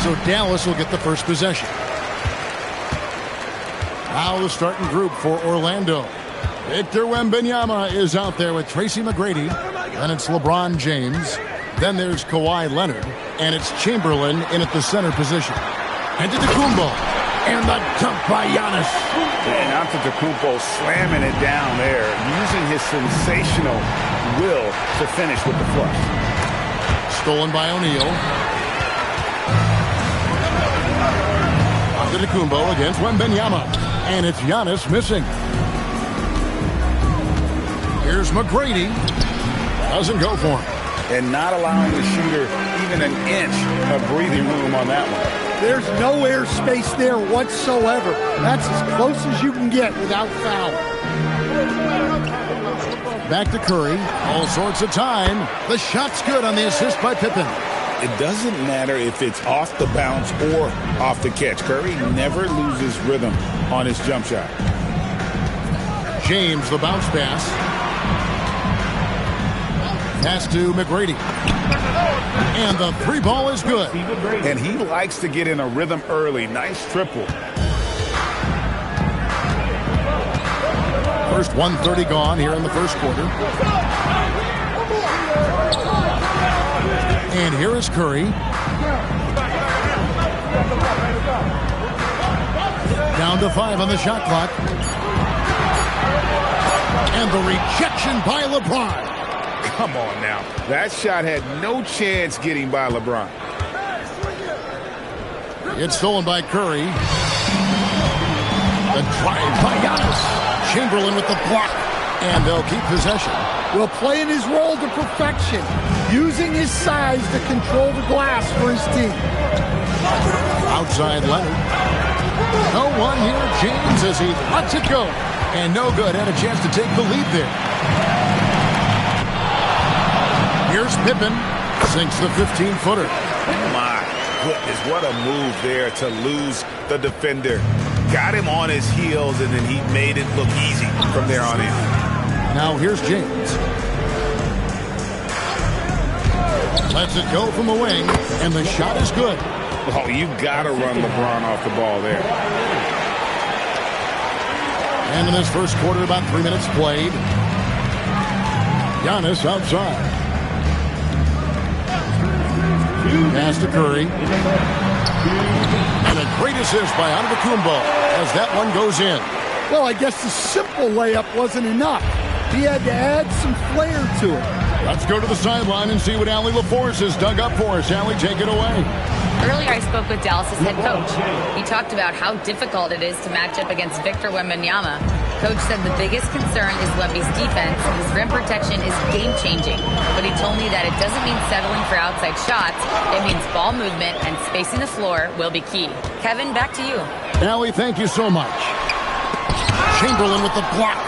So Dallas will get the first possession. Now the starting group for Orlando. Victor Wembanyama is out there with Tracy McGrady. Then it's LeBron James. Then there's Kawhi Leonard. And it's Chamberlain in at the center position. Antetokounmpo. And the dunk by Giannis. And Antetokounmpo slamming it down there, using his sensational will to finish with the flush. Stolen by O'Neal. Antetokounmpo against Wembanyama. And it's Giannis missing. Here's McGrady. Doesn't go for him. And not allowing the shooter even an inch of breathing room on that one. There's no air space there whatsoever. That's as close as you can get without foul. Back to Curry. All sorts of time. The shot's good on the assist by Pippen. It doesn't matter if it's off the bounce or off the catch. Curry never loses rhythm on his jump shot. James, the bounce pass. Pass to McGrady. And the three ball is good. And he likes to get in a rhythm early. Nice triple. First 1:30 gone here in the first quarter. And here is Curry. Down to 5 on the shot clock. And the rejection by LeBron. Come on now. That shot had no chance getting by LeBron. It's stolen by Curry. The drive by Giannis. Chamberlain with the block. And they'll keep possession. Well, playing his role to perfection, using his size to control the glass for his team. Outside Leonard. No one here. James as he lets it go. And no good. Had a chance to take the lead there. Here's Pippen. Sinks the 15-footer. My goodness, what a move there to lose the defender. Got him on his heels, and then he made it look easy from there on in. Now here's James. Lets it go from the wing, and the shot is good. Oh, you got to run LeBron off the ball there. And in this first quarter, about 3 minutes played. Giannis outside. Pass to Curry. And a great assist by Antetokounmpo as that one goes in. Well, I guess the simple layup wasn't enough. He had to add some flair to it. Let's go to the sideline and see what Allie LaForce has dug up for us. Allie, take it away. Earlier, I spoke with Dallas' head coach. He talked about how difficult it is to match up against Victor Wembanyama. Coach said the biggest concern is Wemby's defense. His rim protection is game-changing. But he told me that it doesn't mean settling for outside shots. It means ball movement and spacing the floor will be key. Kevin, back to you. Allie, thank you so much. Chamberlain with the block.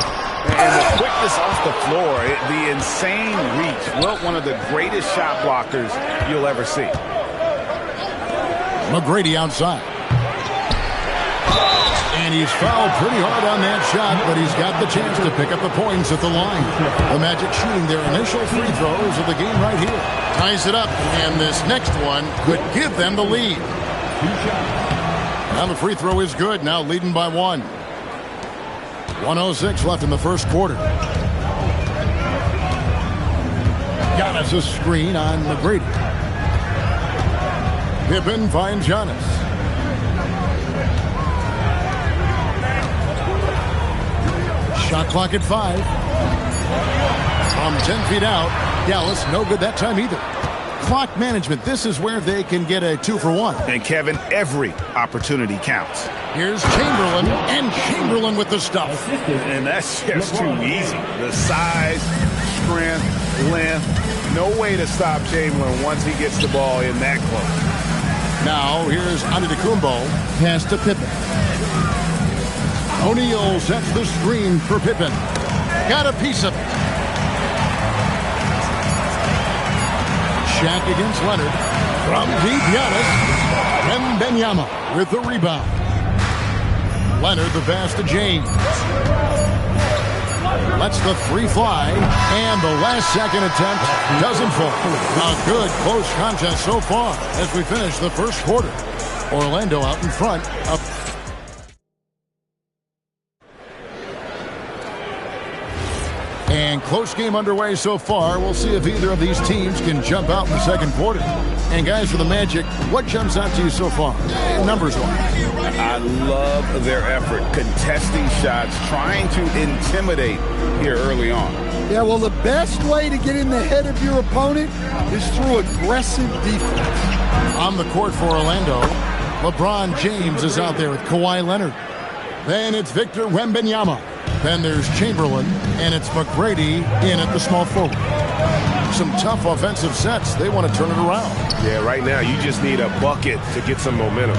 And the quickness off the floor, the insane reach. Well, one of the greatest shot blockers you'll ever see. McGrady outside. And he's fouled pretty hard on that shot, but he's got the chance to pick up the points at the line. The Magic shooting their initial free throws of the game right here. Ties it up, and this next one could give them the lead. Now the free throw is good, now leading by 1. 1:06 left in the first quarter. Giannis a screen on McGrady. Pippen finds Giannis. Shot clock at 5. From 10 feet out. Dallas no good that time either. Clock management. This is where they can get a 2-for-1. And Kevin, every opportunity counts. Here's Chamberlain, and Chamberlain with the stuff. And that's just too easy. The size, strength, length. No way to stop Chamberlain once he gets the ball in that close. Now here's Antetokounmpo. Pass to Pippen. O'Neal sets the screen for Pippen. Got a piece of it. Shaq against Leonard. From deep, Giannis. Wembanyama with the rebound. Leonard the pass to James. Lets the free fly. And the last second attempt doesn't fall. A good close contest so far as we finish the first quarter. Orlando out in front. Up. And close game underway so far. We'll see if either of these teams can jump out in the second quarter. And guys, for the Magic, what jumps out to you so far, numbers-wise? I love their effort, contesting shots, trying to intimidate here early on. Yeah, well, the best way to get in the head of your opponent is through aggressive defense. On the court for Orlando, LeBron James is out there with Kawhi Leonard. Then it's Victor Wembanyama. Then there's Chamberlain, and it's McGrady in at the small forward. Some tough offensive sets. They want to turn it around. Yeah, right now you just need a bucket to get some momentum.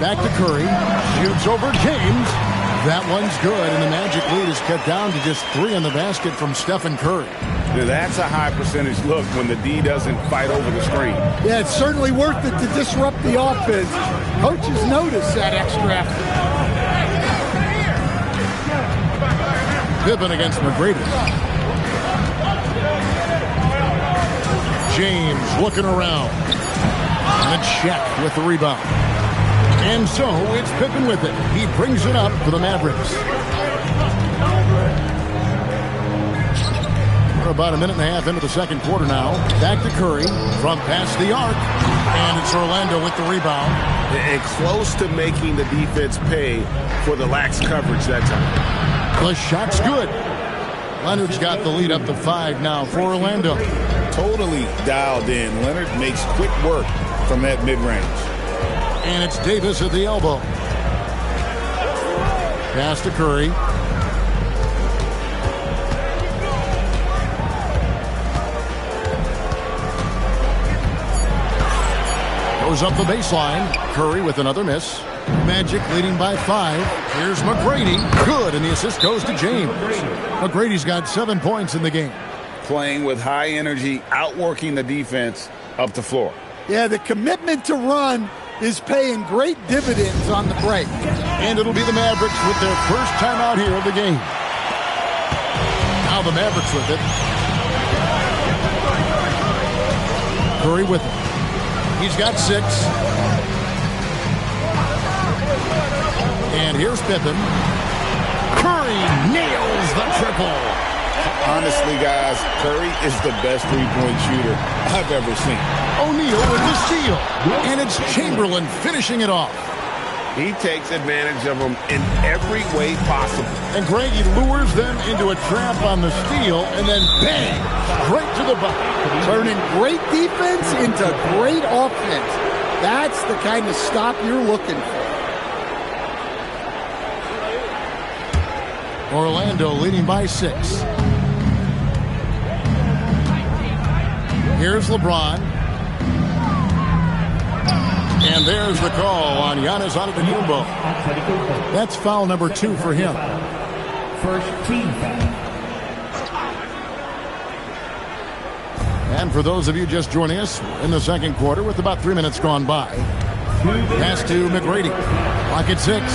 Back to Curry. Shoots over James. That one's good, and the Magic lead is cut down to just 3 in the basket from Stephen Curry. Now, that's a high percentage look when the D doesn't fight over the screen. Yeah, it's certainly worth it to disrupt the offense. Coaches notice that extra effort. Pippen against McGrady. James looking around. And then Shaq with the rebound. And so it's Pippen with it. He brings it up for the Mavericks. We're about a minute and a half into the second quarter now. Back to Curry from past the arc. And it's Orlando with the rebound. And close to making the defense pay for the lax coverage that time. The shot's good. Leonard's got the lead up to 5 now for Orlando. Totally dialed in. Leonard makes quick work from that mid-range. And it's Davis at the elbow. Pass to Curry. Goes up the baseline. Curry with another miss. Magic leading by 5. Here's McGrady. Good, and the assist goes to James. McGrady's got 7 points in the game. Playing with high energy, outworking the defense up the floor. Yeah, the commitment to run is paying great dividends on the break. And it'll be the Mavericks with their first time out here of the game. Now the Mavericks with it. Curry with it. He's got 6. And here's Pippen. Curry nails the triple. Honestly, guys, Curry is the best three-point shooter I've ever seen. O'Neal with the steal. And it's Chamberlain finishing it off. He takes advantage of them in every way possible. And Greggy lures them into a trap on the steal, and then bang, right to the bucket. Turning great defense into great offense. That's the kind of stop you're looking for. Orlando leading by 6. Here's LeBron. And there's the call on Giannis Antetokounmpo. That's foul number 2 for him. First team foul. And for those of you just joining us in the second quarter with about 3 minutes gone by, pass to McGrady. Clock at 6.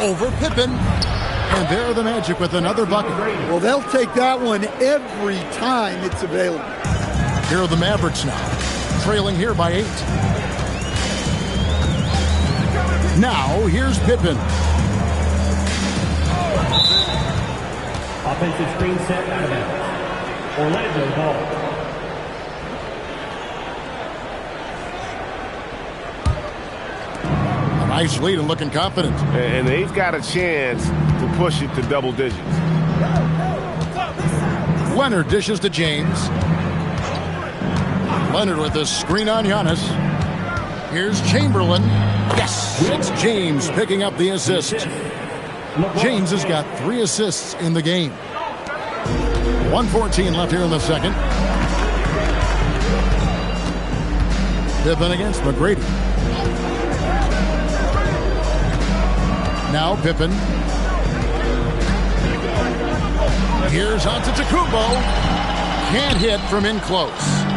Over Pippen. And there are the Magic with another bucket. Well, they'll take that one every time it's available. Here are the Mavericks now, trailing here by 8. Now, here's Pippen. Offensive screen set out of bounds. Orlando ball. A nice lead and looking confident. And they've got a chance to push it to double digits. Leonard dishes to James. Leonard with a screen on Giannis. Here's Chamberlain. Yes, it's James picking up the assist. James has got 3 assists in the game. 1:14 left here in the second. Pippen against McGrady. Now Pippen. Here's Antetokounmpo. Can't hit from in close.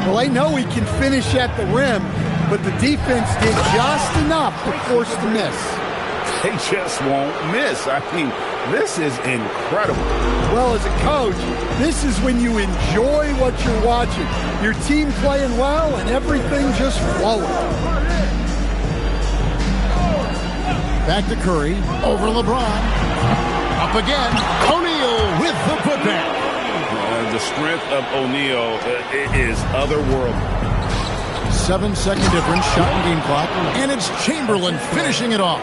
Well, I know he can finish at the rim, but the defense did just enough to force the miss. They just won't miss. I mean, this is incredible. Well, as a coach, this is when you enjoy what you're watching. Your team playing well and everything just flowing. Back to Curry. Over LeBron. Up again. O'Neal with the putback. The strength of O'Neal is otherworldly. 7-second difference, shot and game clock. And it's Chamberlain finishing it off.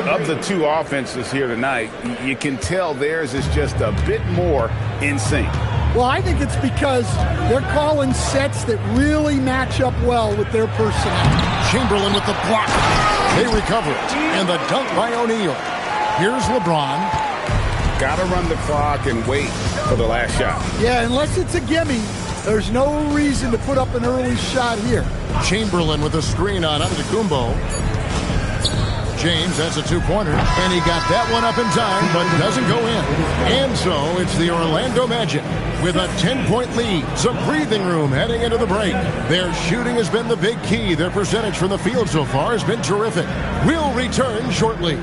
Of the 2 offenses here tonight, you can tell theirs is just a bit more in sync. Well, I think it's because they're calling sets that really match up well with their personnel. Chamberlain with the block. They recover it. And the dunk by O'Neal. Here's LeBron. Got to run the clock and wait for the last shot. Yeah, unless it's a gimme, there's no reason to put up an early shot here. Chamberlain with a screen on Antetokounmpo. James has a 2-pointer, and he got that one up in time, but doesn't go in. And so it's the Orlando Magic with a 10-point lead. Some breathing room heading into the break. Their shooting has been the big key. Their percentage from the field so far has been terrific. We'll return shortly.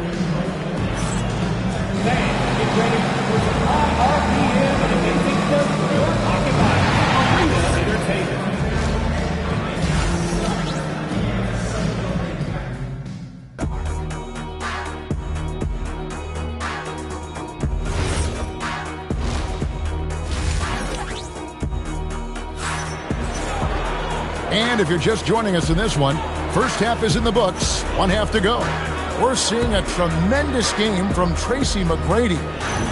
And if you're just joining us in this one, first half is in the books, 1 half to go. We're seeing a tremendous game from Tracy McGrady.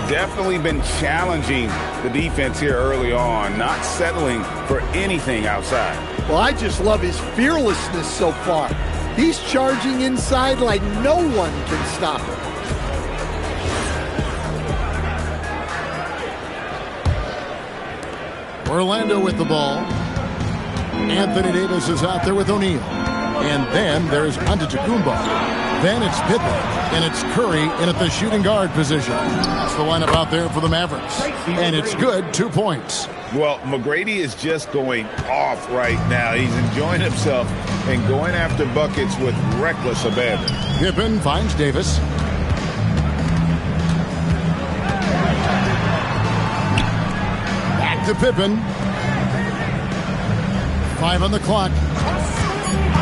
Definitely been challenging the defense here early on, not settling for anything outside. Well, I just love his fearlessness so far. He's charging inside like no one can stop him. Orlando with the ball. Anthony Davis is out there with O'Neal. And then there's Antetokounmpo. Then it's Pippen. And it's Curry in at the shooting guard position. That's the lineup out there for the Mavericks. And it's good, 2 points. Well, McGrady is just going off right now. He's enjoying himself and going after buckets with reckless abandon. Pippen finds Davis. Back to Pippen. 5 on the clock.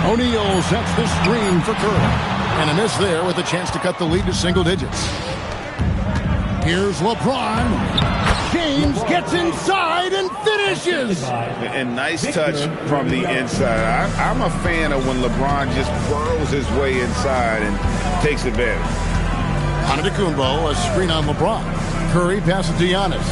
O'Neal sets the screen for Curry. And a miss there with a chance to cut the lead to single digits. Here's LeBron. James gets inside and finishes. And nice touch from the inside. I'm a fan of when LeBron just burrows his way inside and takes advantage. Antetokounmpo, a screen on LeBron. Curry passes to Giannis.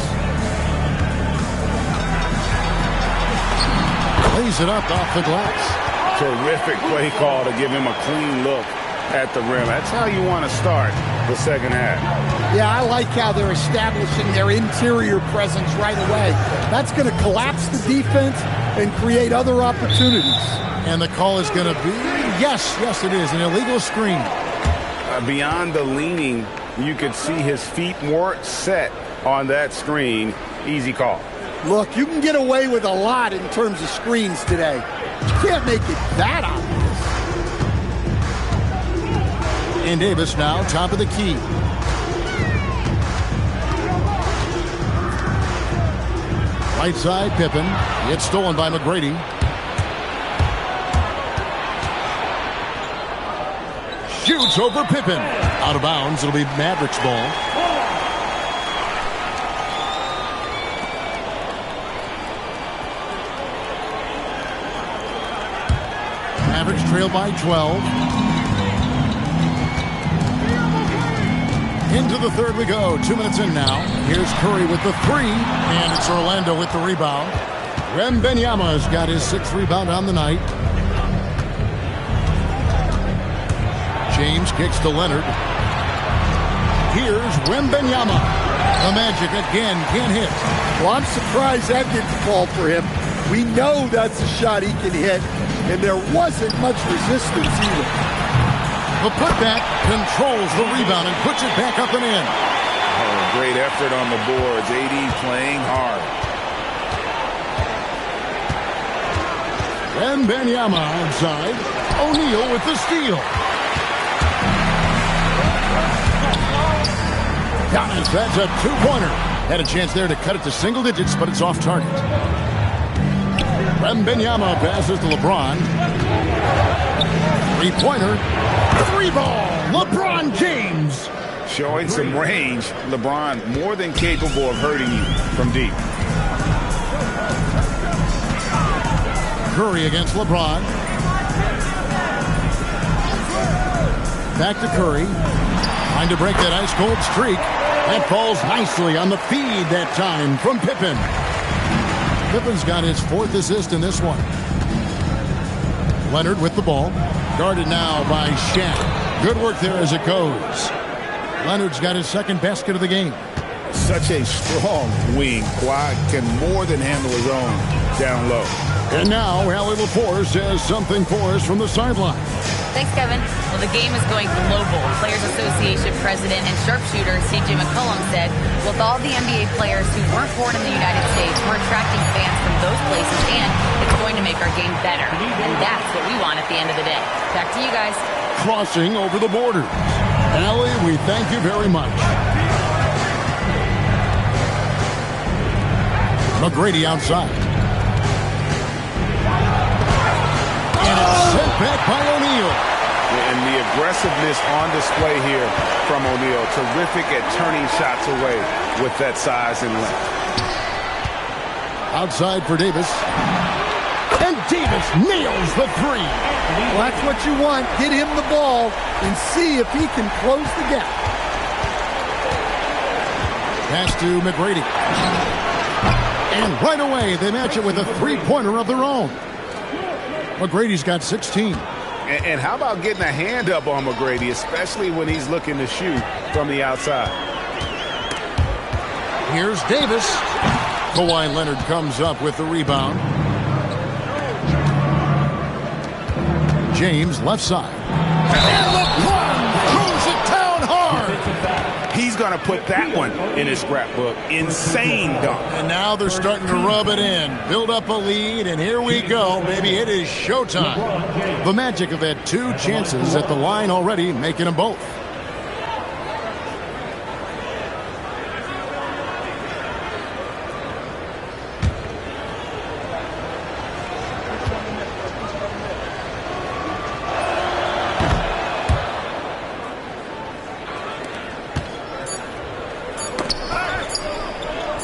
Lays it up off the glass. Terrific play call to give him a clean look at the rim. That's how you want to start the second half. Yeah, I like how they're establishing their interior presence right away. That's going to collapse the defense and create other opportunities. And the call is going to be, yes, it is, an illegal screen. Beyond the leaning, you could see his feet more set on that screen. Easy call. Look, you can get away with a lot in terms of screens today. You can't make it that obvious. And Davis now top of the key. Right side, Pippen. It's stolen by McGrady. Shoots over Pippen. Out of bounds. It'll be Mavericks ball. Mavericks trail by 12. Into the third we go. 2 minutes in now. Here's Curry with the three. And it's Orlando with the rebound. Wembanyama's got his 6th rebound on the night. James kicks to Leonard. Here's Wembanyama. The Magic again can't hit. Well, I'm surprised that didn't fall for him. We know that's a shot he can hit, and there wasn't much resistance either. The putback controls the rebound and puts it back up and in. Oh, great effort on the boards. AD playing hard. Wembanyama outside. O'Neal with the steal. Giannis, that's a 2-pointer. Had a chance there to cut it to single digits, but it's off target. Wembanyama passes to LeBron. 3-pointer. 3-ball. LeBron James. Showing some range. LeBron more than capable of hurting you from deep. Curry against LeBron. Back to Curry. Trying to break that ice-cold streak. That falls nicely on the feed that time from Pippen. Pippen's got his 4th assist in this one. Leonard with the ball. Guarded now by Shaq. Good work there as it goes. Leonard's got his 2nd basket of the game. Such a strong wing. Kawhi can more than handle his own down low. And now, Allie LaForce has something for us from the sideline. Thanks, Kevin. Well, the game is going global. Players Association president and sharpshooter C.J. McCollum said, with all the NBA players who weren't born in the United States, we're attracting fans from those places, and it's going to make our game better. And that's what we want at the end of the day. Back to you guys. Crossing over the borders. Allie, we thank you very much. McGrady outside. And it's sent back by O'Neal. And the aggressiveness on display here from O'Neal. Terrific at turning shots away with that size and length. Outside for Davis. And Davis nails the three. Well, that's what you want. Get him the ball and see if he can close the gap. Pass to McGrady. And right away, they match it with a 3-pointer of their own. McGrady's got 16. And how about getting a hand up on McGrady, especially when he's looking to shoot from the outside? Here's Davis. Kawhi Leonard comes up with the rebound. James left side. And LeBron throws it down hard. He's going to put that one in his scrapbook. Insane dunk. And now they're starting to rub it in. Build up a lead, and here we go, baby. It is showtime. The Magic have had 2 chances at the line already, making them both.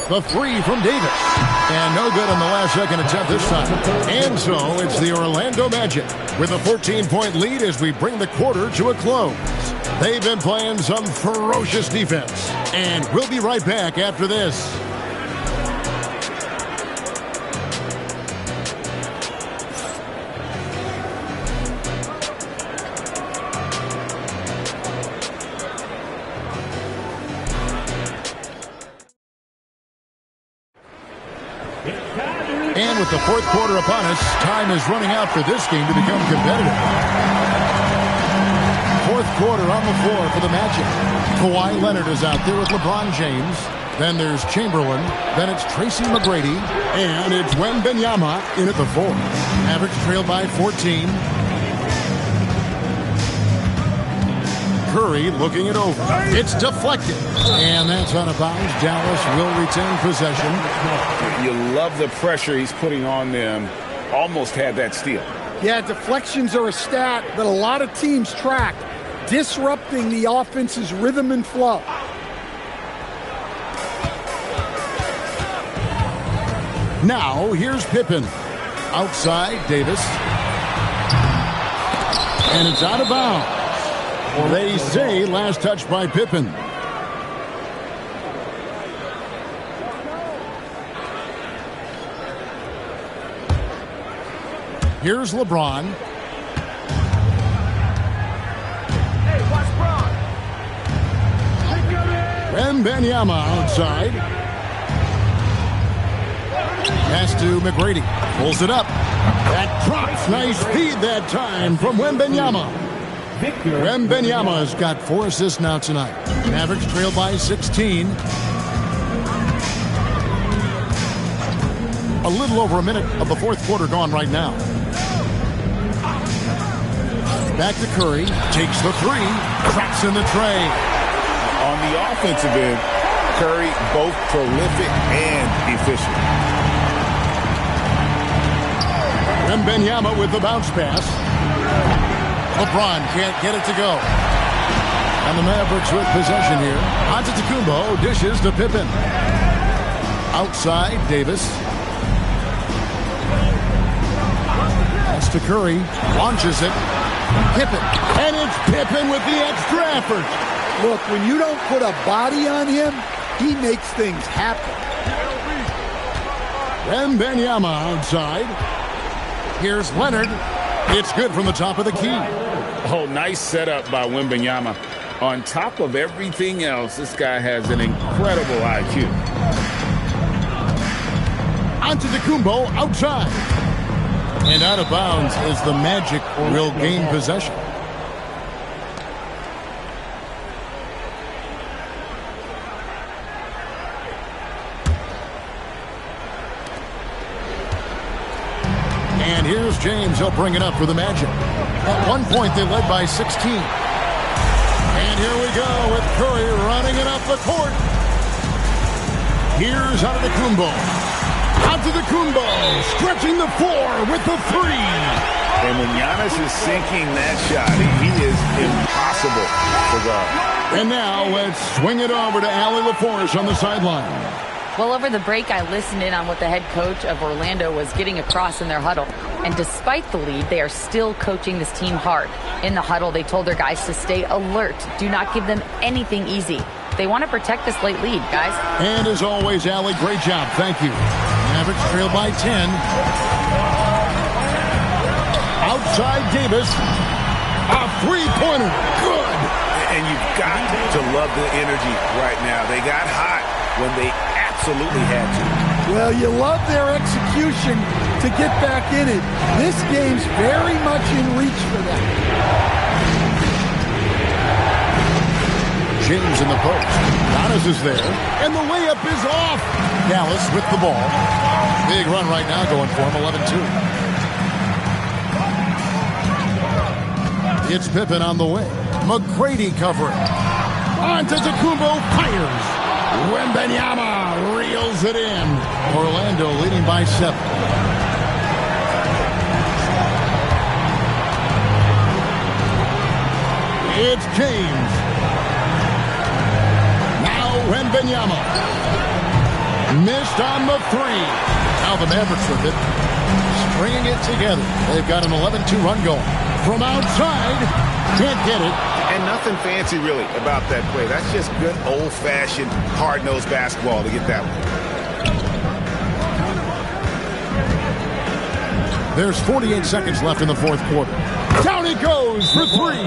The 3 from Davis. And no good on the last second attempt this time. And so it's the Orlando Magic with a 14-point lead as we bring the quarter to a close. They've been playing some ferocious defense. And we'll be right back after this. And with the fourth quarter upon us, time is running out for this game to become competitive. Fourth quarter on the floor for the Magic. Kawhi Leonard is out there with LeBron James. Then there's Chamberlain. Then it's Tracy McGrady. And it's Wembanyama in at the 4. Mavericks trail by 14. Curry looking it over. It's deflected. And that's out of bounds. Dallas will retain possession. You love the pressure he's putting on them. Almost had that steal. Yeah, deflections are a stat that a lot of teams track, disrupting the offense's rhythm and flow. Now, here's Pippen. Outside, Davis. And it's out of bounds. They say last touch by Pippen. Here's LeBron. Hey, watch Bron. Wembanyama outside. Pass to McGrady. Pulls it up. That drops. Nice feed that time from Wembanyama. Wembanyama has got 4 assists now tonight. Mavericks trail by 16. A little over a minute of the fourth quarter gone right now. Back to Curry. Takes the 3. Cracks in the tray. On the offensive end, Curry both prolific and efficient. Wembanyama with the bounce pass. LeBron can't get it to go. And the Mavericks with possession here. Antetokounmpo dishes to Pippen. Outside, Davis. Pass to Curry. Launches it. Pippen. And it's Pippen with the extra effort. Look, when you don't put a body on him, he makes things happen. Wembanyama outside. Here's Leonard. It's good from the top of the key. Oh, nice setup by Wembanyama. On top of everything else, this guy has an incredible IQ. Antetokounmpo outside. And out of bounds as the Magic will gain possession. And here's James. He'll bring it up for the Magic. At one point, they led by 16. And here we go with Curry running it up the court. Here's Antetokounmpo. Antetokounmpo stretching the floor with the 3. And when Giannis is sinking that shot, he is impossible to guard. And now let's swing it over to Allie LaForce on the sideline. Well, over the break, I listened in on what the head coach of Orlando was getting across in their huddle. And despite the lead, they are still coaching this team hard. In the huddle, they told their guys to stay alert. Do not give them anything easy. They want to protect this late lead, guys. And as always, Allie, great job. Thank you. Mavericks trail by 10. Outside Davis. three-pointer. Good. And you've got to love the energy right now. They got hot when they absolutely had to. Well, you love their execution to get back in it. This game's very much in reach for them. James in the post. Giannis is there, and the layup is off. Dallas with the ball. Big run right now going for him, 11-2. It's Pippen on the wing. McGrady covering. Antetokounmpo fires. Wembanyama reels it in. Orlando leading by 7. It's James. Now Wembanyama. Missed on the 3. Now the Mavericks with it. Stringing it together. They've got an 11-2 run going. From outside. Can't get it. And nothing fancy, really, about that play. That's just good old-fashioned, hard-nosed basketball to get that one. There's 48 seconds left in the fourth quarter. Down he goes for 3.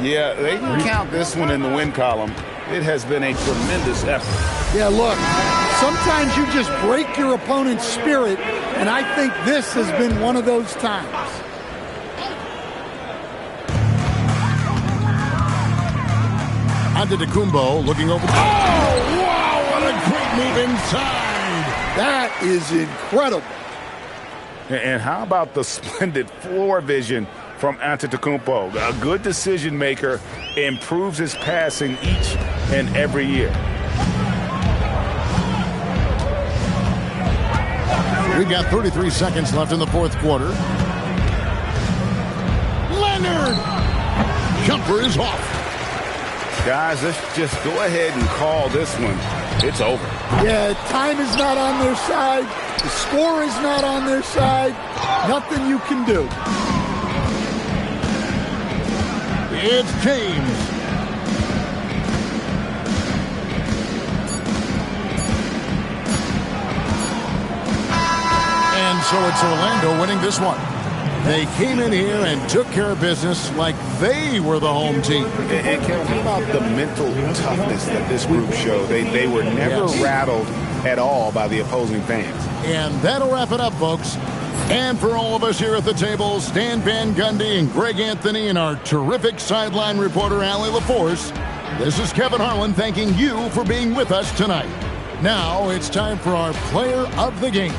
Yeah, they can count this one in the win column. It has been a tremendous effort. Yeah, look, sometimes you just break your opponent's spirit, and I think this has been one of those times. Antetokounmpo looking over. Oh, wow, what a great move inside. That is incredible. And how about the splendid floor vision from Antetokounmpo? A good decision maker, improves his passing each and every year. We've got 33 seconds left in the fourth quarter. Leonard! Jumper is off. Guys, let's just go ahead and call this one. It's over. Yeah, time is not on their side. The score is not on their side. Nothing you can do. It's James. And so it's Orlando winning this one. They came in here and took care of business like they were the home team. And Kevin, how about the mental toughness that this group showed? They were never rattled at all by the opposing fans. And that'll wrap it up, folks. And for all of us here at the table, Stan Van Gundy and Greg Anthony and our terrific sideline reporter, Allie LaForce, this is Kevin Harlan thanking you for being with us tonight. Now it's time for our player of the game.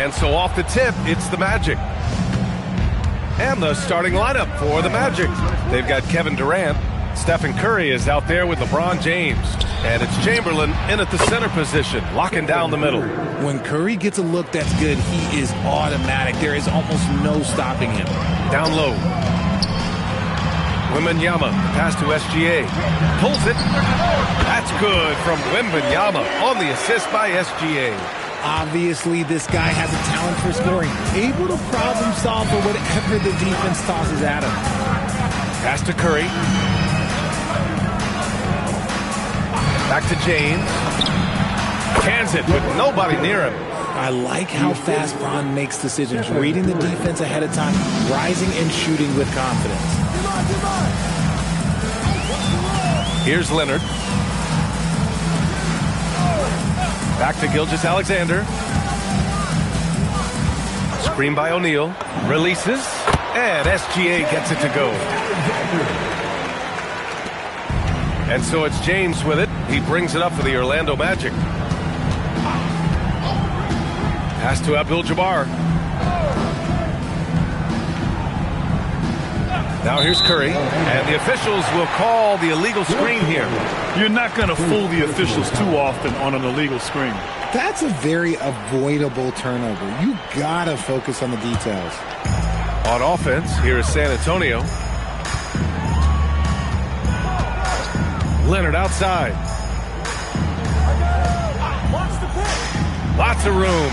And so off the tip, it's the Magic. And the starting lineup for the Magic. They've got Kevin Durant. Stephen Curry is out there with LeBron James. And it's Chamberlain in at the center position, locking down the middle. When Curry gets a look that's good, he is automatic. There is almost no stopping him. Down low. Wembanyama, pass to SGA. Pulls it. That's good from Wembanyama on the assist by SGA. Obviously, this guy has a talent for scoring. Able to problem solve for whatever the defense tosses at him. Pass to Curry. Back to James. Cans it with nobody near him. I like how fast Bron makes decisions, reading the defense ahead of time, rising and shooting with confidence. Here's Leonard. Back to Gilgeous-Alexander. Screen by O'Neal. Releases. And SGA gets it to go. And so it's James with it. He brings it up for the Orlando Magic. Pass to Abdul-Jabbar. Now here's Curry. And the officials will call the illegal screen here. You're not going to fool the officials too often on an illegal screen. That's a very avoidable turnover. You gotta focus on the details. On offense, here is San Antonio. Leonard outside. Lots of room.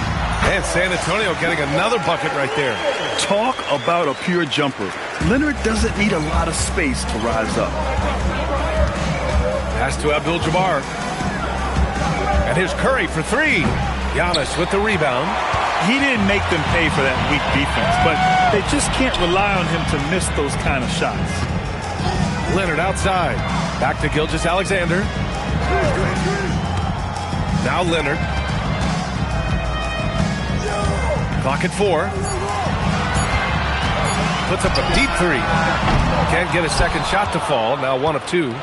And San Antonio getting another bucket right there. Talk about a pure jumper. Leonard doesn't need a lot of space to rise up. Pass to Abdul-Jabbar. And here's Curry for three. Giannis with the rebound. He didn't make them pay for that weak defense, but they just can't rely on him to miss those kind of shots. Leonard outside. Back to Gilgeous-Alexander. Now Leonard. Clock at 4. Puts up a deep three. Can't get a second shot to fall. Now 1 of 2.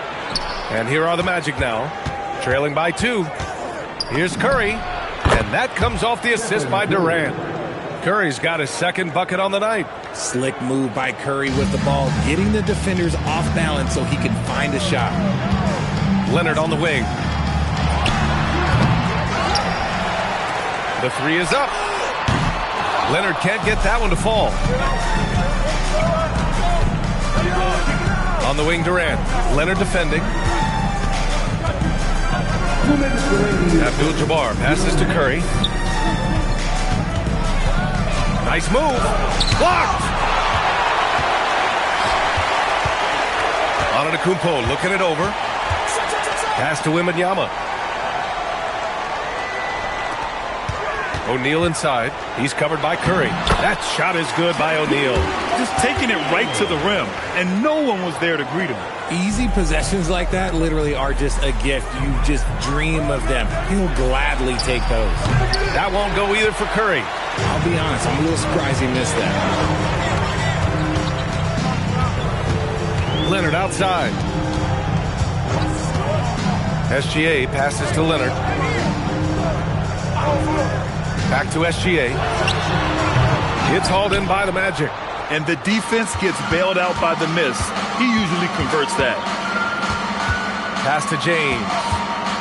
And here are the Magic now. Trailing by 2. Here's Curry. And that comes off the assist by Durant. Curry's got his second bucket on the night. Slick move by Curry with the ball, getting the defenders off balance so he can find a shot. Leonard on the wing. The three is up. Leonard can't get that one to fall. On the wing, Durant. Leonard defending. Abdul-Jabbar passes to Curry. Nice move. Blocked! Antetokounmpo looking it over. Pass to Wembanyama. O'Neal inside. He's covered by Curry. That shot is good by O'Neal. Just taking it right to the rim, and no one was there to greet him. Easy possessions like that literally are just a gift. You just dream of them. He'll gladly take those. That won't go either for Curry. I'll be honest, I'm a little surprised he missed that. Leonard outside. SGA passes to Leonard. Back to SGA. It's hauled in by the Magic. And the defense gets bailed out by the miss. He usually converts that. Pass to James.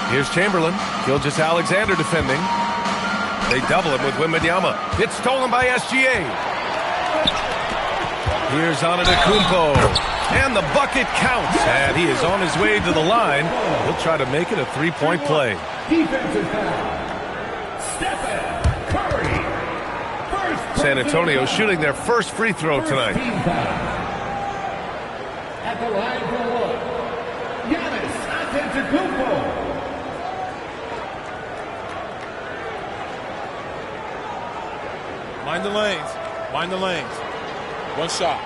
Here's Chamberlain. Gilgeous-Alexander defending. They double him with Wembanyama. It's stolen by SGA. Here's Antetokounmpo. And the bucket counts. And he is on his way to the line. He'll try to make it a three-point play. Defensive foul. Stephen Curry. San Antonio shooting their first free throw tonight. At the line for one, Giannis Antetokounmpo. Mind the lanes. Mind the lanes. One shot.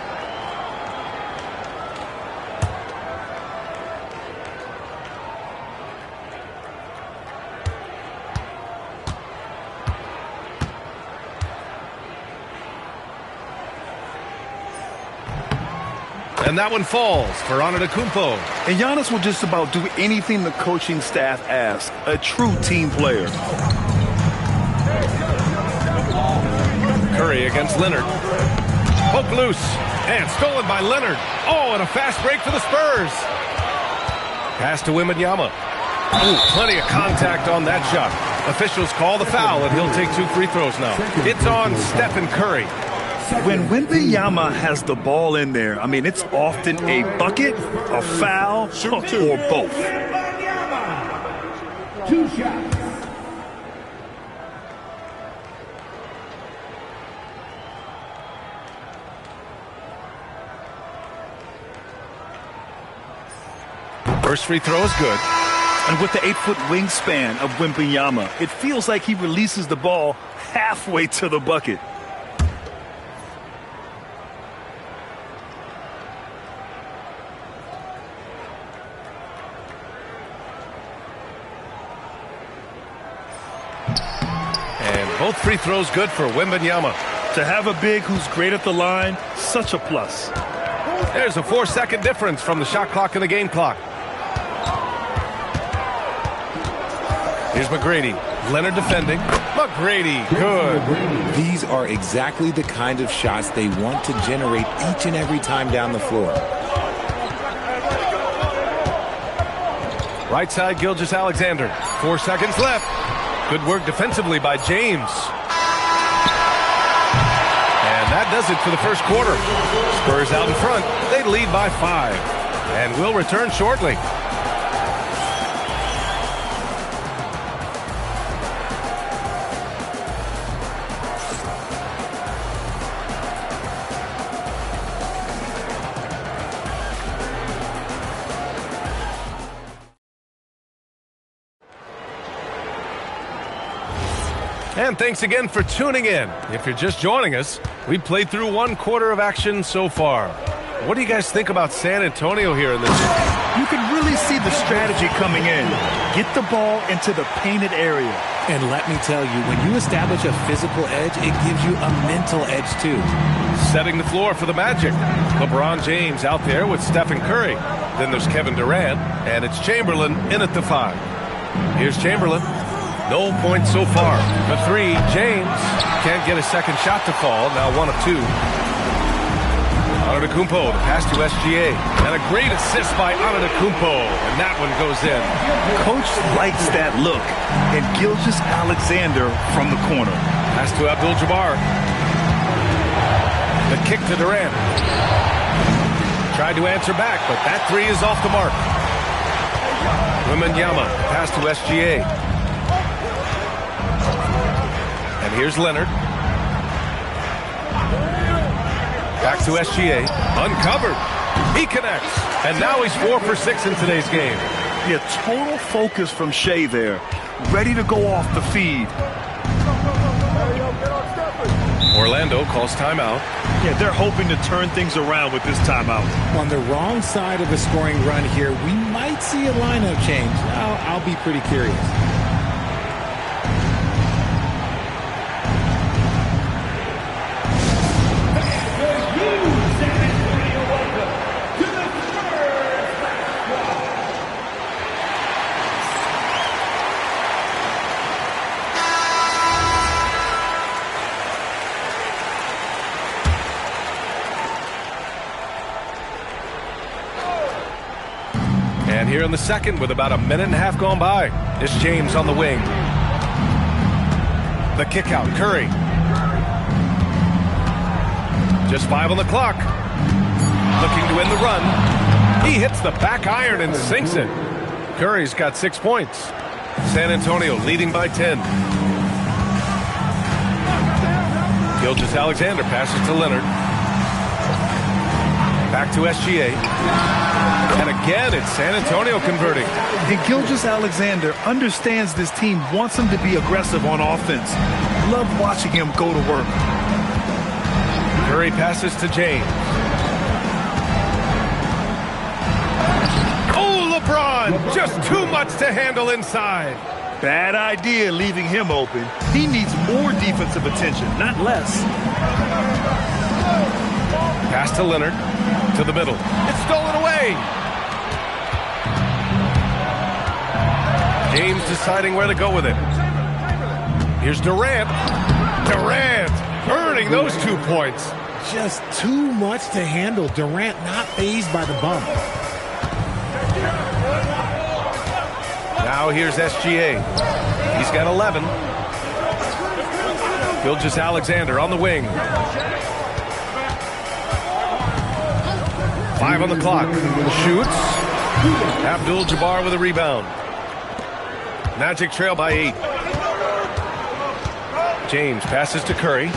And that one falls for Antetokounmpo. And Giannis will just about do anything the coaching staff asks. A true team player. against Leonard. Poke loose. And stolen by Leonard. Oh, and a fast break for the Spurs. Pass to Wembanyama. Oh, plenty of contact on that shot. Officials call the foul, and he'll take 2 free throws now. It's on Stephen Curry. When Wembanyama has the ball in there, I mean, it's often a bucket, a foul, or both. 2 shots. First free throw is good. And with the 8-foot wingspan of Wembanyama, it feels like he releases the ball halfway to the bucket. And both free throws good for Wembanyama. To have a big who's great at the line, such a plus. There's a 4-second difference from the shot clock and the game clock. Here's McGrady. Leonard defending. McGrady, good. These are exactly the kind of shots they want to generate each and every time down the floor. Right side, Gilgeous-Alexander. 4 seconds left. Good work defensively by James. And that does it for the first quarter. Spurs out in front. They lead by 5. And will return shortly. And thanks again for tuning in. If you're just joining us, we've played through 1 quarter of action so far. What do you guys think about San Antonio here in this? You can really see the strategy coming in. Get the ball into the painted area. And let me tell you, when you establish a physical edge, it gives you a mental edge too. Setting the floor for the Magic. LeBron James out there with Stephen Curry. Then there's Kevin Durant, and it's Chamberlain in at the 5. Here's Chamberlain. No points so far. For 3, James can't get a second shot to fall. Now 1 of 2. Antetokounmpo, the pass to SGA. And a great assist by Antetokounmpo. And that one goes in. Coach likes that look. And Gilgeous-Alexander from the corner. Pass to Abdul-Jabbar. The kick to Durant. Tried to answer back, but that 3 is off the mark. Wembanyama, pass to SGA. And here's Leonard. Back to SGA. Uncovered. He connects. And now he's 4 for 6 in today's game. Yeah, total focus from Shea there. Ready to go off the feed. Orlando calls timeout. Yeah, they're hoping to turn things around with this timeout. On the wrong side of a scoring run here, we might see a lineup change. I'll be pretty curious. And here in the second, with about a minute and a half gone by, is James on the wing. The kick out, Curry. Just 5 on the clock. Looking to end the run. He hits the back iron and sinks it. Curry's got 6 points. San Antonio leading by 10. Gilgeous-Alexander passes to Leonard. Back to SGA. And again, it's San Antonio converting. And Gilgeous-Alexander understands this team wants him to be aggressive on offense. Love watching him go to work. Curry passes to James. Oh, LeBron! Just too much to handle inside. Bad idea leaving him open. He needs more defensive attention, not less. Pass to Leonard. To the middle. It's stolen away. James deciding where to go with it. Here's Durant. Durant earning getting those 2 points. Just too much to handle. Durant not fazed by the bump. Now here's SGA. He's got 11. Gilgeous-Alexander on the wing. 5 on the clock. Shoots. Abdul-Jabbar with a rebound. Magic trail by 8. James passes to Curry.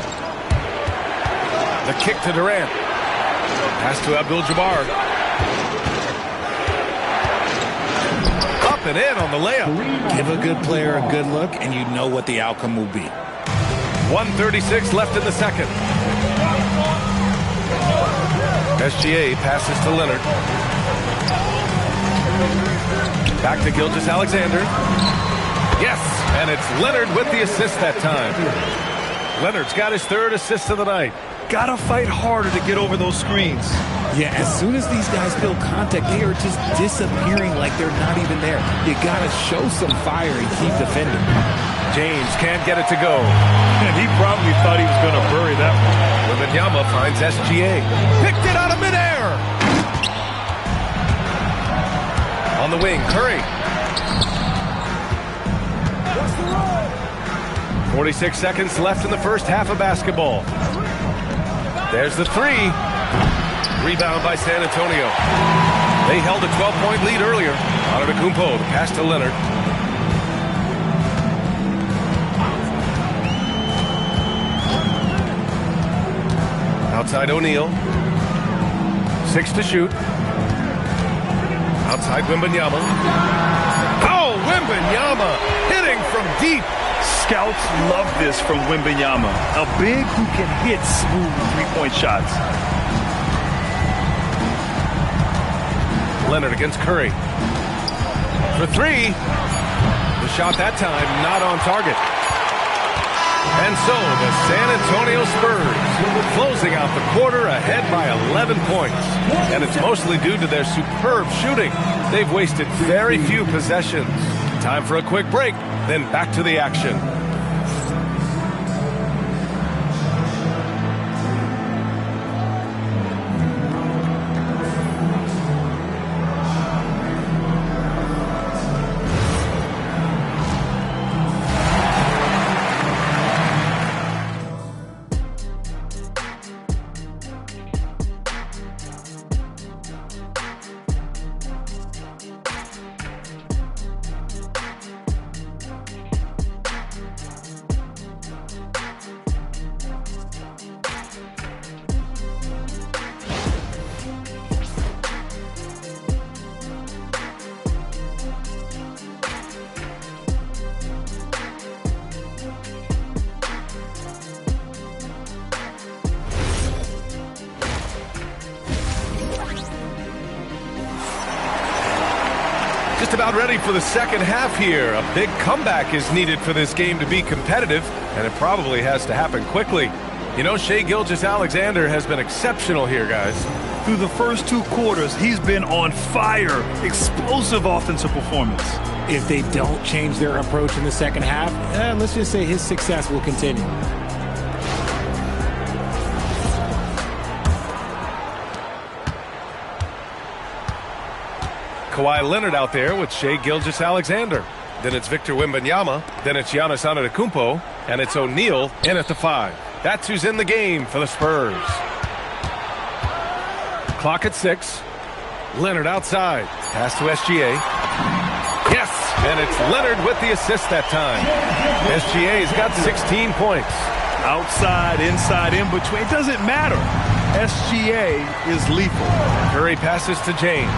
The kick to Durant. Pass to Abdul-Jabbar. Up and in on the layup. Give a good player a good look, and you know what the outcome will be. 1:36 left in the second. SGA passes to Leonard. Back to Gilgeous-Alexander. Yes, and it's Leonard with the assist that time. Leonard's got his 3rd assist of the night. Gotta fight harder to get over those screens. Yeah, as soon as these guys feel contact, they are just disappearing like they're not even there. You gotta show some fire and keep defending. James can't get it to go. And he probably thought he was going to bury that one. Wembanyama finds SGA. Picked it out of midair. On the wing, Curry. 46 seconds left in the first half of basketball. There's the 3. Rebound by San Antonio. They held a 12-point lead earlier. Antetokounmpo, the pass to Leonard. Outside O'Neal. 6 to shoot. Outside Wembanyama. Oh, Wembanyama hitting from deep. Scouts love this from Wembanyama. A big who can hit smooth three-point shots. Leonard against Curry. For 3. The shot that time not on target. And so the San Antonio Spurs closing out the quarter ahead by 11 points. And it's mostly due to their superb shooting. They've wasted very few possessions. Time for a quick break, then back to the action. Just about ready for the second half here. A big comeback is needed for this game to be competitive, and it probably has to happen quickly. You know, Shai Gilgeous-Alexander has been exceptional here, guys. Through the first 2 quarters, he's been on fire. Explosive offensive performance. If they don't change their approach in the second half, let's just say his success will continue. Kawhi Leonard out there with Shai Gilgeous-Alexander. Then it's Victor Wembanyama. Then it's Giannis Antetokounmpo. And it's O'Neal in at the 5. That's who's in the game for the Spurs. Clock at 6. Leonard outside. Pass to SGA. Yes! And it's Leonard with the assist that time. SGA's got 16 points. Outside, inside, in between. It doesn't matter. SGA is lethal. Curry passes to James.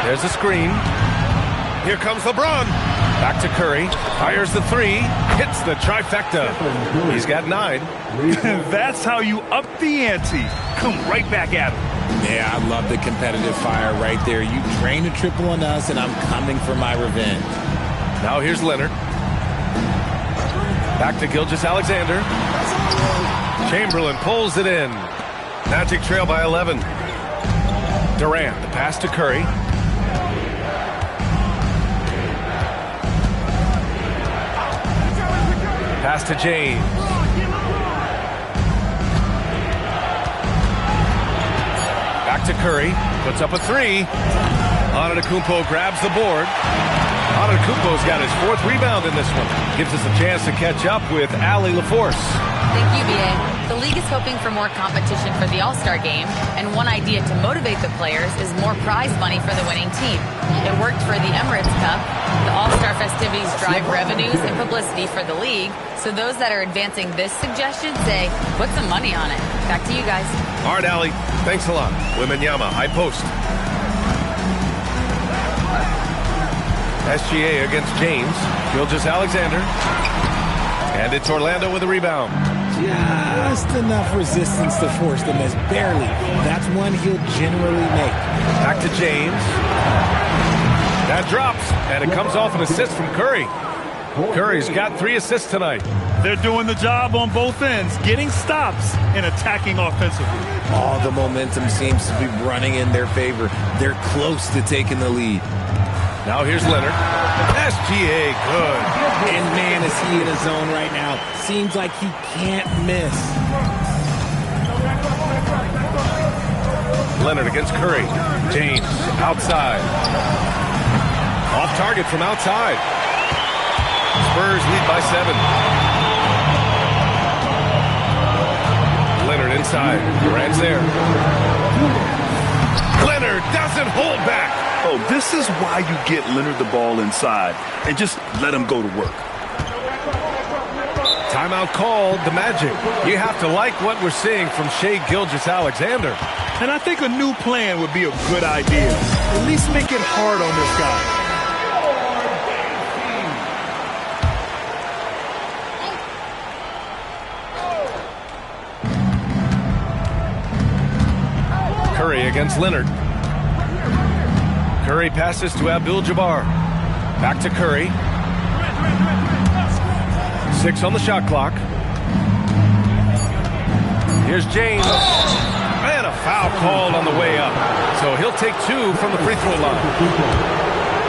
There's a screen. Here comes LeBron. Back to Curry. Fires the 3. Hits the trifecta. He's got 9. That's how you up the ante. Come right back at him. Yeah, I love the competitive fire right there. You drain a triple on us, and I'm coming for my revenge. Now here's Leonard. Back to Gilgeous-Alexander. Chamberlain pulls it in. Magic trail by 11. Durant, the pass to Curry. Pass to James. to Curry. Puts up a three. Antetokounmpo grabs the board. Antetokounmpo's got his 4th rebound in this one. Gives us a chance to catch up with Allie LaForce. Thank you, B.A. The league is hoping for more competition for the All-Star game, and one idea to motivate the players is more prize money for the winning team. It worked for the Emirates Cup. The All-Star festivities drive revenues and publicity for the league, so those that are advancing this suggestion say, put some money on it. Back to you guys. All right, Allie. Thanks a lot. Wembanyama, high post. SGA against James. Gilgeous-Alexander. And it's Orlando with a rebound. Just enough resistance to force the miss. Barely. That's one he'll generally make. Back to James. That drops, and it comes off an assist from Curry. Curry's got 3 assists tonight. They're doing the job on both ends, getting stops and attacking offensively. All the momentum seems to be running in their favor. They're close to taking the lead. Now here's Leonard. SGA, good. And man, is he in a zone right now. Seems like he can't miss. Leonard against Curry. James, outside. Off target from outside. Spurs lead by 7. Leonard inside. Durant's there. Leonard doesn't hold back. Oh, this is why you get Leonard the ball inside and just let him go to work. Timeout called, the Magic. You have to like what we're seeing from Shai Gilgeous-Alexander. And I think a new plan would be a good idea. At least make it hard on this guy. Curry against Leonard. Curry passes to Abdul-Jabbar. Back to Curry. 6 on the shot clock. Here's James. And a foul called on the way up. So he'll take 2 from the free throw line.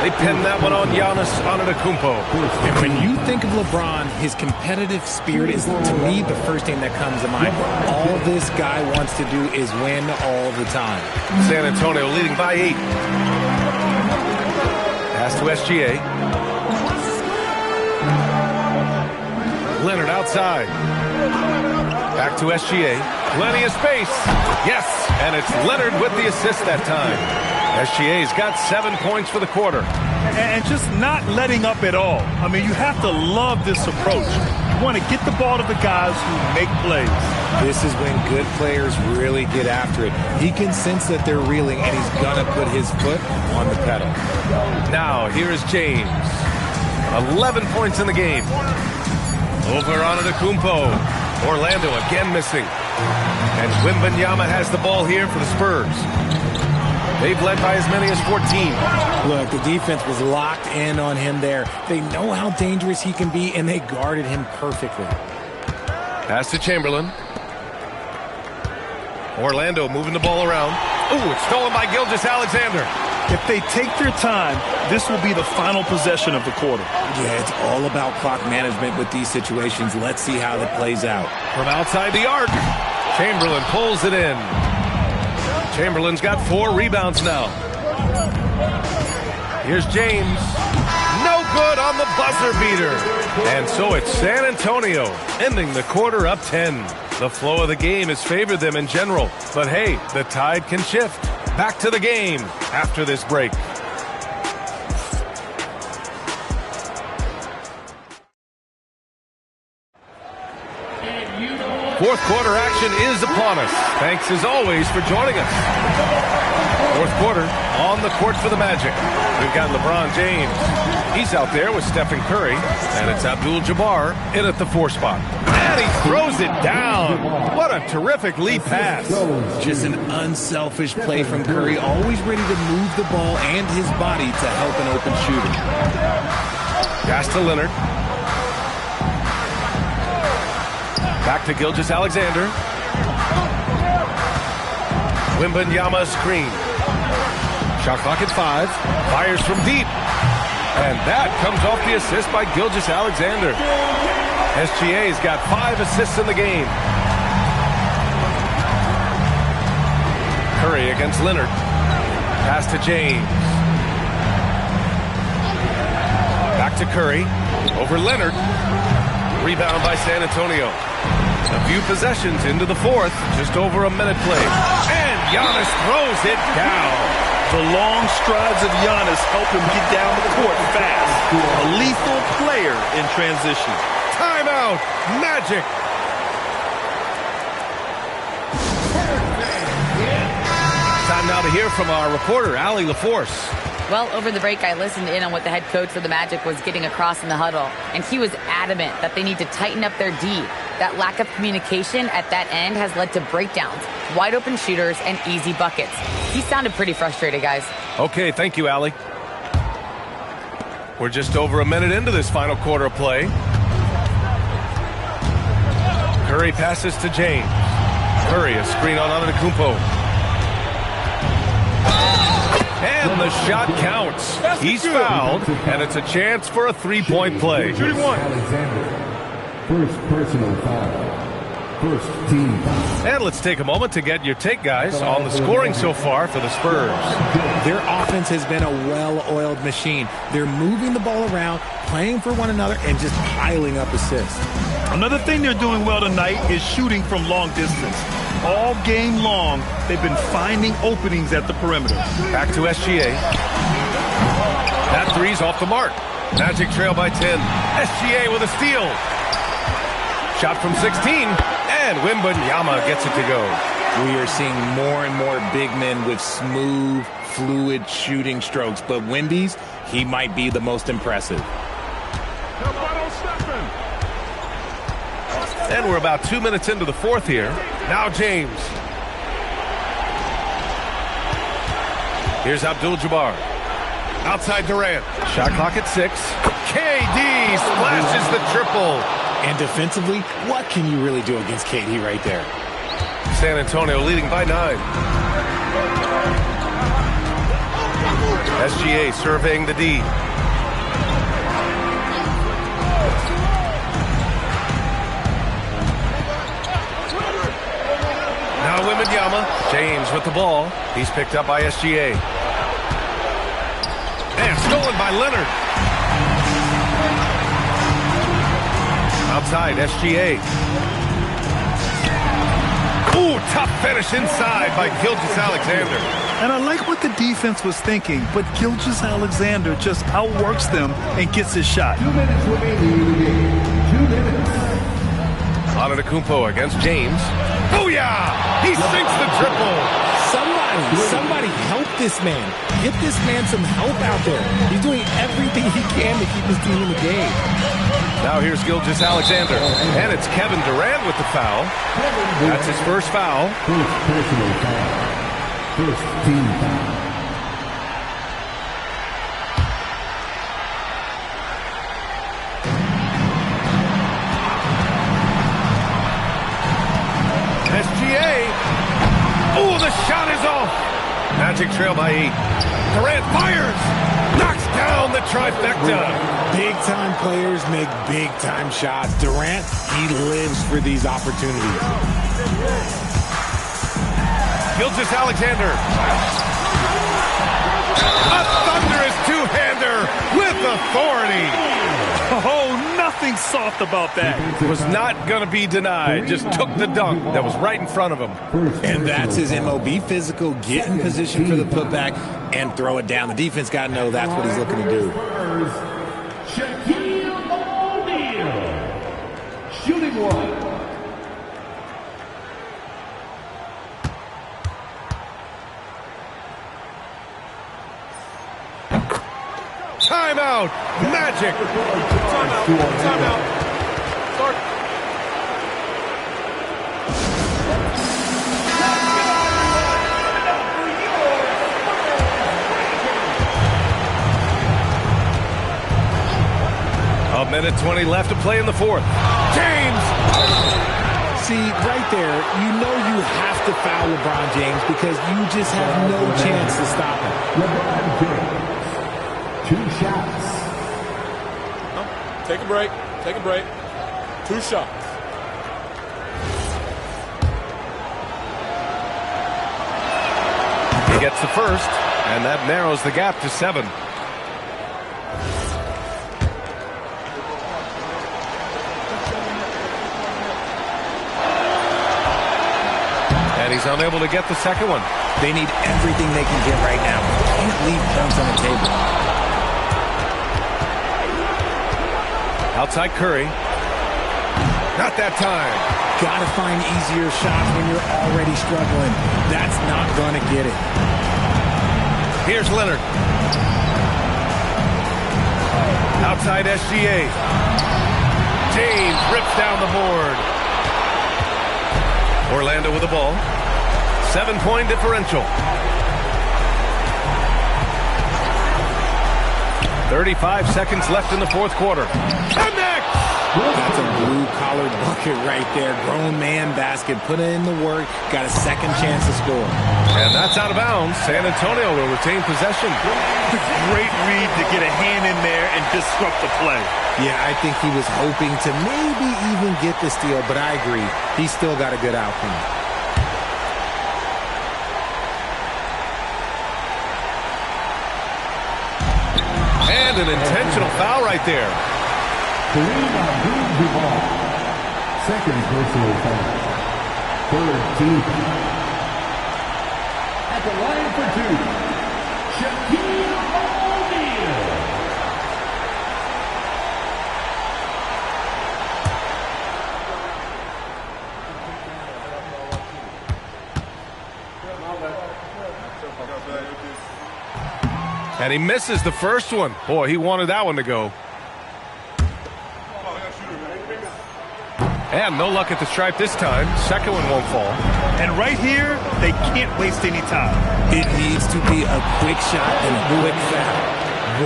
They pin that one on Giannis Antetokounmpo. And when you think of LeBron, his competitive spirit is, to me, the first thing that comes to mind. All this guy wants to do is win all the time. San Antonio leading by 8. Pass to SGA. Leonard outside. Back to SGA. Plenty of space. Yes, and it's Leonard with the assist that time. SGA's got 7 points for the quarter. And just not letting up at all. I mean, you have to love this approach. You want to get the ball to the guys who make plays. This is when good players really get after it. He can sense that they're reeling, and he's going to put his foot on the pedal. Now, here's James. 11 points in the game. Over Antetokounmpo. Orlando again missing. And Wembanyama has the ball here for the Spurs. They've led by as many as 14. Look, the defense was locked in on him there. They know how dangerous he can be, and they guarded him perfectly. Pass to Chamberlain. Orlando moving the ball around. Ooh, it's stolen by Gilgeous-Alexander. If they take their time, this will be the final possession of the quarter. Yeah, it's all about clock management with these situations. Let's see how that plays out. From outside the arc, Chamberlain pulls it in. Chamberlain's got 4 rebounds now. Here's James. No good on the buzzer beater. And so it's San Antonio ending the quarter up 10. The flow of the game has favored them in general. But hey, the tide can shift. Back to the game after this break. Fourth quarter action is upon us. Thanks as always for joining us. Fourth quarter on the court for the Magic. We've got LeBron James. He's out there with Stephen Curry. And it's Abdul-Jabbar in at the 4 spot. And he throws it down. What a terrific lead pass. Just an unselfish play from Curry. Always ready to move the ball and his body to help an open shooter. Pass to Leonard. Back to Gilgeous-Alexander. Wembanyama screen. Shot clock at 5. Fires from deep. And that comes off the assist by Gilgeous-Alexander. SGA's got 5 assists in the game. Curry against Leonard. Pass to James. Back to Curry. Over Leonard. Rebound by San Antonio. A few possessions into the fourth. Just over a minute played. And Giannis throws it down. The long strides of Giannis help him get down the court fast. A lethal player in transition. Timeout. Magic. Time now to hear from our reporter, Allie LaForce. Well, over the break, I listened in on what the head coach for the Magic was getting across in the huddle, and he was adamant that they need to tighten up their D. That lack of communication at that end has led to breakdowns, wide open shooters, and easy buckets. He sounded pretty frustrated, guys. Okay, thank you, Allie. We're just over a minute into this final quarter of play. Curry passes to James. Curry, a screen on Antetokounmpo. And the shot counts. He's fouled, and it's a chance for a three-point play. Shooting one. First personal foul. First team foul. And let's take a moment to get your take, guys, on the scoring so far for the Spurs. Their offense has been a well-oiled machine. They're moving the ball around, playing for one another, and just piling up assists. Another thing they're doing well tonight is shooting from long distance. All game long, they've been finding openings at the perimeter. Back to SGA. That three's off the mark. Magic trail by 10. SGA with a steal. Shot from 16, and Wembanyama gets it to go. We are seeing more and more big men with smooth, fluid shooting strokes, but Wemby's, he might be the most impressive. And we're about 2 minutes into the fourth here. Now James. Here's Abdul-Jabbar. Outside Durant. Shot clock at 6. KD splashes the triple. And defensively, what can you really do against KD right there? San Antonio leading by 9. SGA surveying the D. Now Wembanyama. James with the ball. He's picked up by SGA. And stolen by Leonard. Outside, SGA. Ooh, tough finish inside by Gilgeous-Alexander. And I like what the defense was thinking, but Gilgeous-Alexander just outworks them and gets his shot. 2 minutes remaining in the game. 2 minutes. Antetokounmpo against James. Booyah! He sinks the triple. Somebody help this man. Get this man some help out there. He's doing everything he can to keep his team in the game. Now here's Gilgeous-Alexander. And it's Kevin Durant with the foul. That's his first foul. First personal foul. First team foul. SGA. Oh, the shot is off. Magic trail by 8. Durant fires. Knocks down the trifecta. Big-time players make big-time shots. Durant, he lives for these opportunities. Gilgeous-Alexander. A thunderous two-hander with authority. Oh, nothing soft about that. Was not going to be denied. Just took the dunk that was right in front of him. And that's his MO. Be physical, get in position for the putback, and throw it down. The defense got to know that's what he's looking to do. Shaquille O'Neal. Shooting one. Timeout. Magic. Timeout. Start. A minute 20 left to play in the fourth. James. See, right there, you know you have to foul LeBron James because you just have no chance to stop him. LeBron James. 2 shots. Take a break. Take a break. 2 shots. He gets the first, and that narrows the gap to 7. And he's unable to get the second one. They need everything they can get right now. Can't leave points on the table. Outside Curry. Not that time. Gotta find easier shots when you're already struggling. That's not gonna get it. Here's Leonard. Outside SGA. James rips down the board. Orlando with the ball. 7-point differential. 35 seconds left in the fourth quarter. Connect! That's a blue-collar bucket right there. Grown man basket. Put in the work. Got a second chance to score. And that's out of bounds. San Antonio will retain possession. Great read to get a hand in there and disrupt the play. Yeah, I think he was hoping to maybe even get the steal, but I agree. He's still got a good outcome. And an intentional foul right there. Kareem Abdul-Jabbar. Second personal foul. Third team. At the line for 2, Shaquille O'Neal. And he misses the first one. Boy, he wanted that one to go. And no luck at the stripe this time. Second one won't fall. And right here, they can't waste any time. It needs to be a quick shot and a quick foul.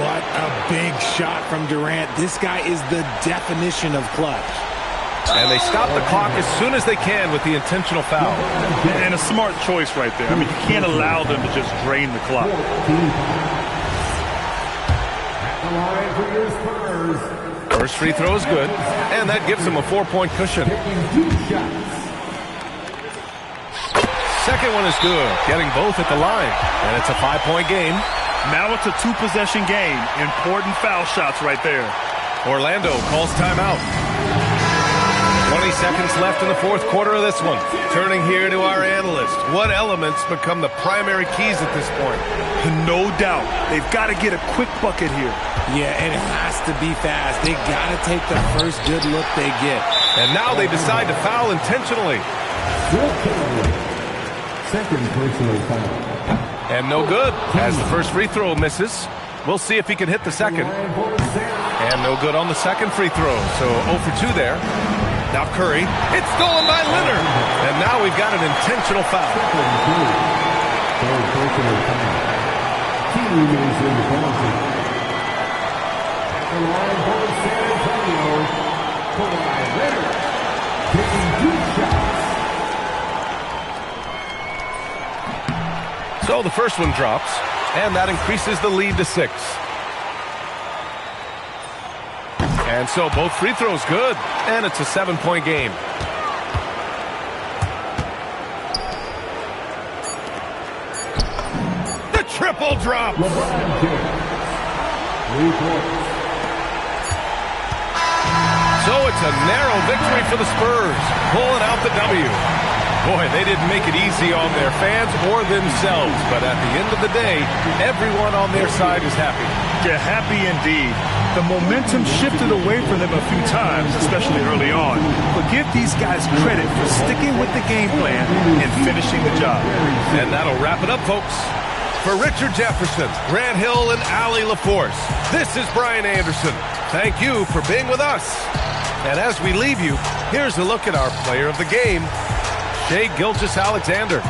What a big shot from Durant. This guy is the definition of clutch. And they stop the clock as soon as they can with the intentional foul. And a smart choice right there. I mean, you can't allow them to just drain the clock. First free throw is good, and that gives them a 4-point cushion. Second one is good, getting both at the line, and it's a 5-point game. Now it's a 2-possession game. Important foul shots right there. Orlando calls timeout. 20 seconds left in the fourth quarter of this one. Turning here to our analyst. What elements become the primary keys at this point? No doubt. They've got to get a quick bucket here. Yeah, it has to be fast. They got to take the first good look they get. And now they decide to foul intentionally. Second personal foul. And no good, as the first free throw misses. We'll see if he can hit the second. And no good on the second free throw, so 0 for 2 there. Now Curry, it's stolen by Leonard. And now we've got an intentional foul. Third personal foul. Team remains in the penalty. At the line for San Antonio, Kawhi Leonard taking 2 shots. So the first one drops, and that increases the lead to 6. And so both free throws good, and it's a 7-point game. The triple drop. LeBron James. 3 points. So it's a narrow victory for the Spurs, pulling out the W. Boy, they didn't make it easy on their fans or themselves, but at the end of the day, everyone on their side is happy. Yeah, happy indeed. The momentum shifted away from them a few times, especially early on. But give these guys credit for sticking with the game plan and finishing the job. And that'll wrap it up, folks. For Richard Jefferson, Grant Hill, and Allie LaForce, this is Brian Anderson. Thank you for being with us. And as we leave you, here's a look at our player of the game, Shai Gilgeous-Alexander.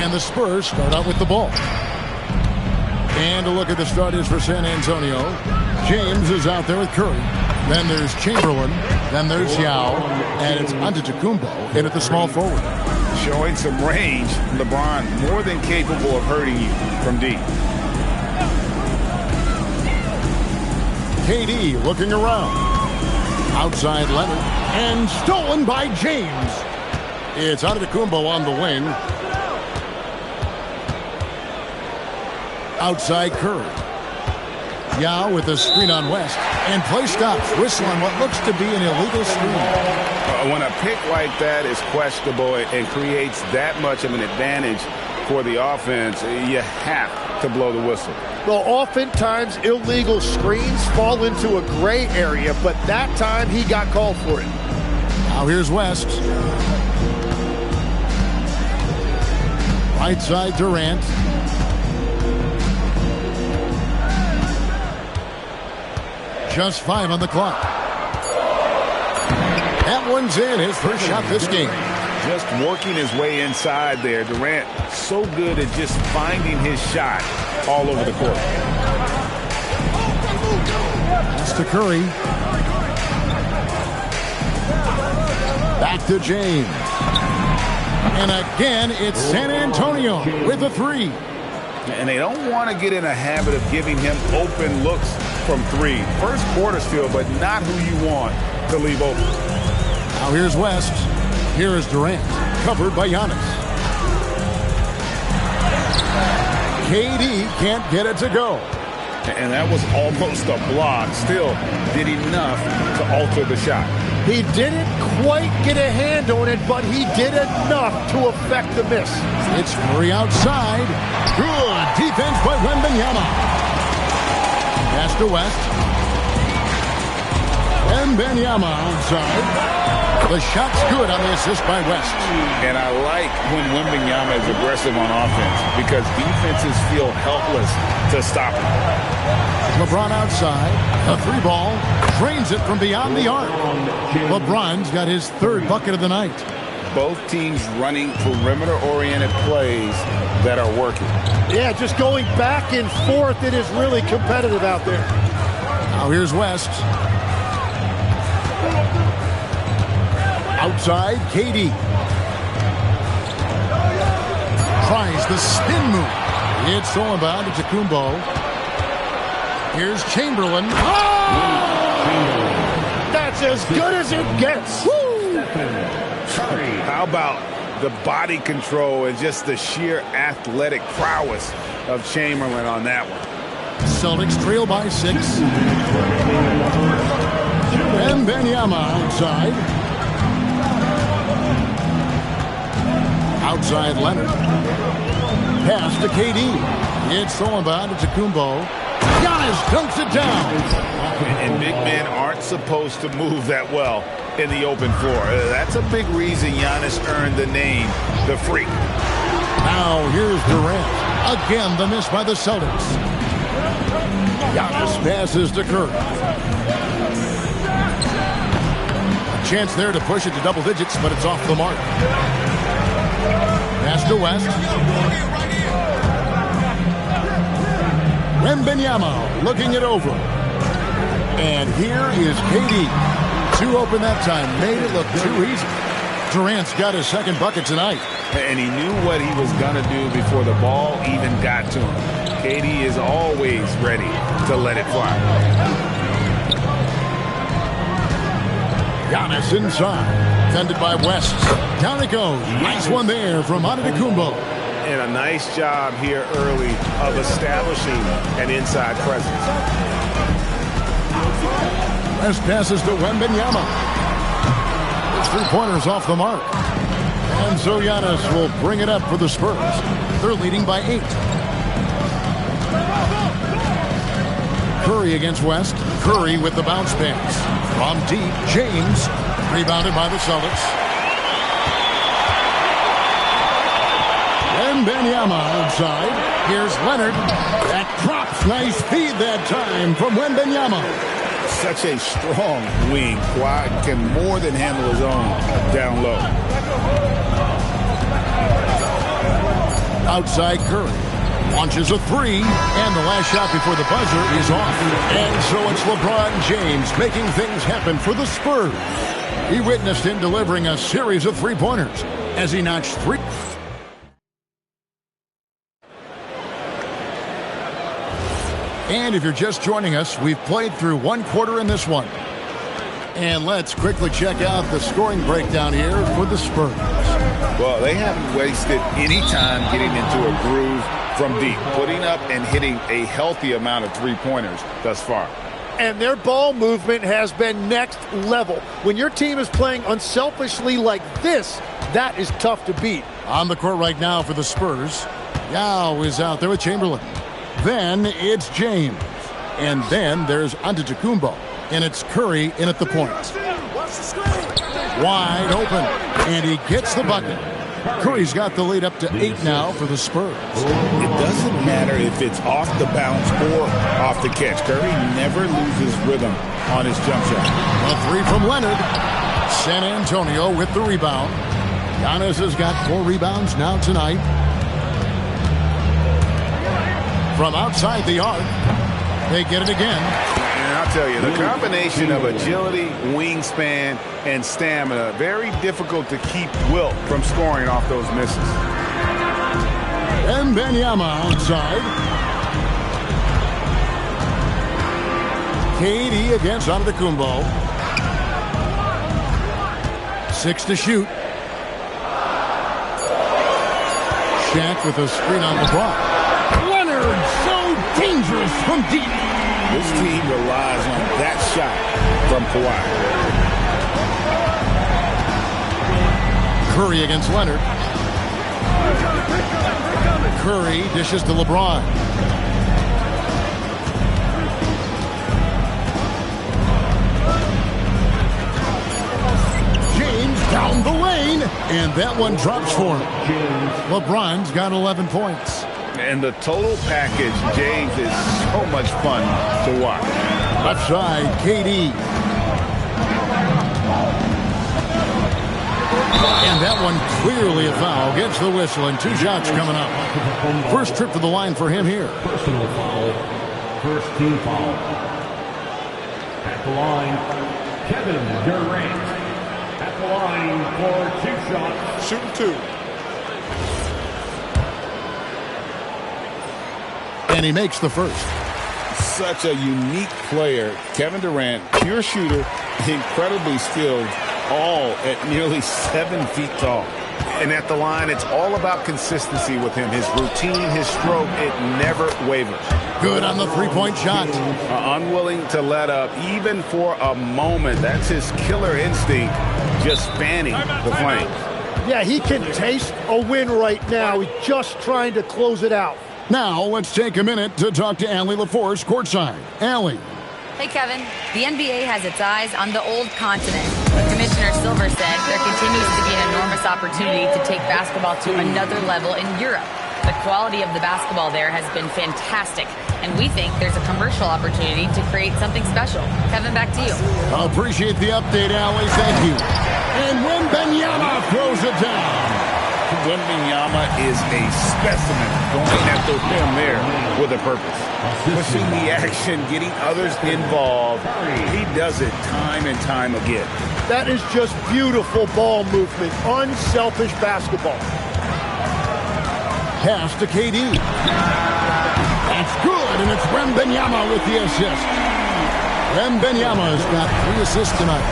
And the Spurs start out with the ball. And a look at the starters for San Antonio. James is out there with Curry. Then there's Chamberlain. Then there's Yao. And it's Antetokounmpo in at the small forward. Showing some range, LeBron more than capable of hurting you from deep. KD looking around. Outside Leonard. And stolen by James. It's Antetokounmpo on the wing. Outside Curry. Yao with a screen on West. And play stops. Whistle on what looks to be an illegal screen. When a pick like that is questionable and creates that much of an advantage for the offense, you have to blow the whistle. Well, oftentimes illegal screens fall into a gray area, but that time he got called for it. Now here's West. Right side Durant. Just 5 on the clock. That one's in, his first shot this game. Just working his way inside there. Durant so good at just finding his shot all over the court. That's to Curry. Back to James. And again, it's San Antonio with a 3. And they don't want to get in a habit of giving him open looks from 3. First quarter still, but not who you want to leave open. Now here's West. Here is Durant, covered by Giannis. KD can't get it to go. And that was almost a block. Still did enough to alter the shot. He didn't quite get a hand on it, but he did enough to affect the miss. It's Murray outside. Good defense by Wembanyama. Pass to West. Wembanyama outside. The shot's good on the assist by West. And I like when Wembanyama is aggressive on offense because defenses feel helpless to stop him. LeBron outside. A 3-ball. Drains it from beyond the arc. LeBron's got his 3rd bucket of the night. Both teams running perimeter-oriented plays that are working. Yeah, just going back and forth. It is really competitive out there. Now here's West. Outside, KD. Tries the spin move. It's stolen by Antetokounmpo. Here's Chamberlain. Oh! That's as good as it gets. Woo! How about the body control and just the sheer athletic prowess of Chamberlain on that one? Celtics trail by 6. Wembanyama outside. Outside Leonard. Pass to KD. It's stolen by Antetokounmpo. Giannis dunks it down. And big men aren't supposed to move that well in the open floor. That's a big reason Giannis earned the name the Freak. Now here's Durant. Again the miss by the Celtics. Giannis passes to Curry. A chance there to push it to double digits, but it's off the mark. Pass to West. Wembanyama looking it over. And here is KD. 2 open that time. Made it look too easy. Durant's got his 2nd bucket tonight. And he knew what he was going to do before the ball even got to him. KD is always ready to let it fly. Giannis inside. Defended by West. Down it goes. Nice one there from Antetokounmpo. And a nice job here early of establishing an inside presence. West passes to Wembanyama. His 3-pointers off the mark. And so Giannis will bring it up for the Spurs. They're leading by 8. Curry against West. Curry with the bounce pass. From deep, James. Rebounded by the Celtics. Wembanyama outside. Here's Leonard. That drops. Nice feed that time from Wembanyama. Such a strong wing. Kawhi can more than handle his own down low. Outside Curry. Launches a three, and the last shot before the buzzer is off. And so it's LeBron James making things happen for the Spurs. He witnessed him delivering a series of three-pointers as he notched three. And if you're just joining us, we've played through one quarter in this one. And let's quickly check out the scoring breakdown here for the Spurs. Well, they haven't wasted any time getting into a groove from deep, putting up and hitting a healthy amount of three-pointers thus far. And their ball movement has been next level. When your team is playing unselfishly like this, that is tough to beat. On the court right now for the Spurs, Yao is out there with Chamberlain. Then it's James. And then there's Antetokounmpo. And it's Curry in at the point. Wide open. And he gets the bucket. Curry's got the lead up to 8 now for the Spurs. It doesn't matter if it's off the bounce or off the catch. Curry never loses rhythm on his jump shot. A three from Leonard. San Antonio with the rebound. Giannis has got 4 rebounds now tonight. From outside the arc, they get it again. And I'll tell you, the combination of agility, wingspan, and stamina, very difficult to keep Wilt from scoring off those misses. Wembanyama outside. KD against Antetokounmpo. 6 to shoot. Shaq with a screen on the block. Leonard, so dangerous from deep. This team relies on that shot from Kawhi. Curry against Leonard. Curry dishes to LeBron. James down the lane, and that one drops for him. LeBron's got 11 points. And the total package, James, is so much fun to watch. Left side, KD. And that one clearly a foul. Gets the whistle, and 2 shots coming up. First trip to the line for him here. Personal foul. First team foul. At the line, Kevin Durant. At the line for 2 shots. Shooting 2. And he makes the first. Such a unique player. Kevin Durant, pure shooter, incredibly skilled, all at nearly 7 feet tall. And at the line, it's all about consistency with him. His routine, his stroke, it never wavers. Good on the three-point shot. Unwilling to let up, even for a moment. That's his killer instinct, just fanning the flames. Yeah, he can taste a win right now. He's just trying to close it out. Now, let's take a minute to talk to Allie LaForce courtside. Allie. Hey, Kevin. The NBA has its eyes on the old continent. Commissioner Silver said there continues to be an enormous opportunity to take basketball to another level in Europe. The quality of the basketball there has been fantastic, and we think there's a commercial opportunity to create something special. Kevin, back to you. Appreciate the update, Allie. Thank you. And Wembanyama throws it down. Wembanyama is a specimen, going at the rim there with a purpose. Pushing the action, getting others involved. He does it time and time again. That is just beautiful ball movement, unselfish basketball. Pass to KD. That's good, and it's Wembanyama with the assist. Wembanyama's got 3 assists tonight.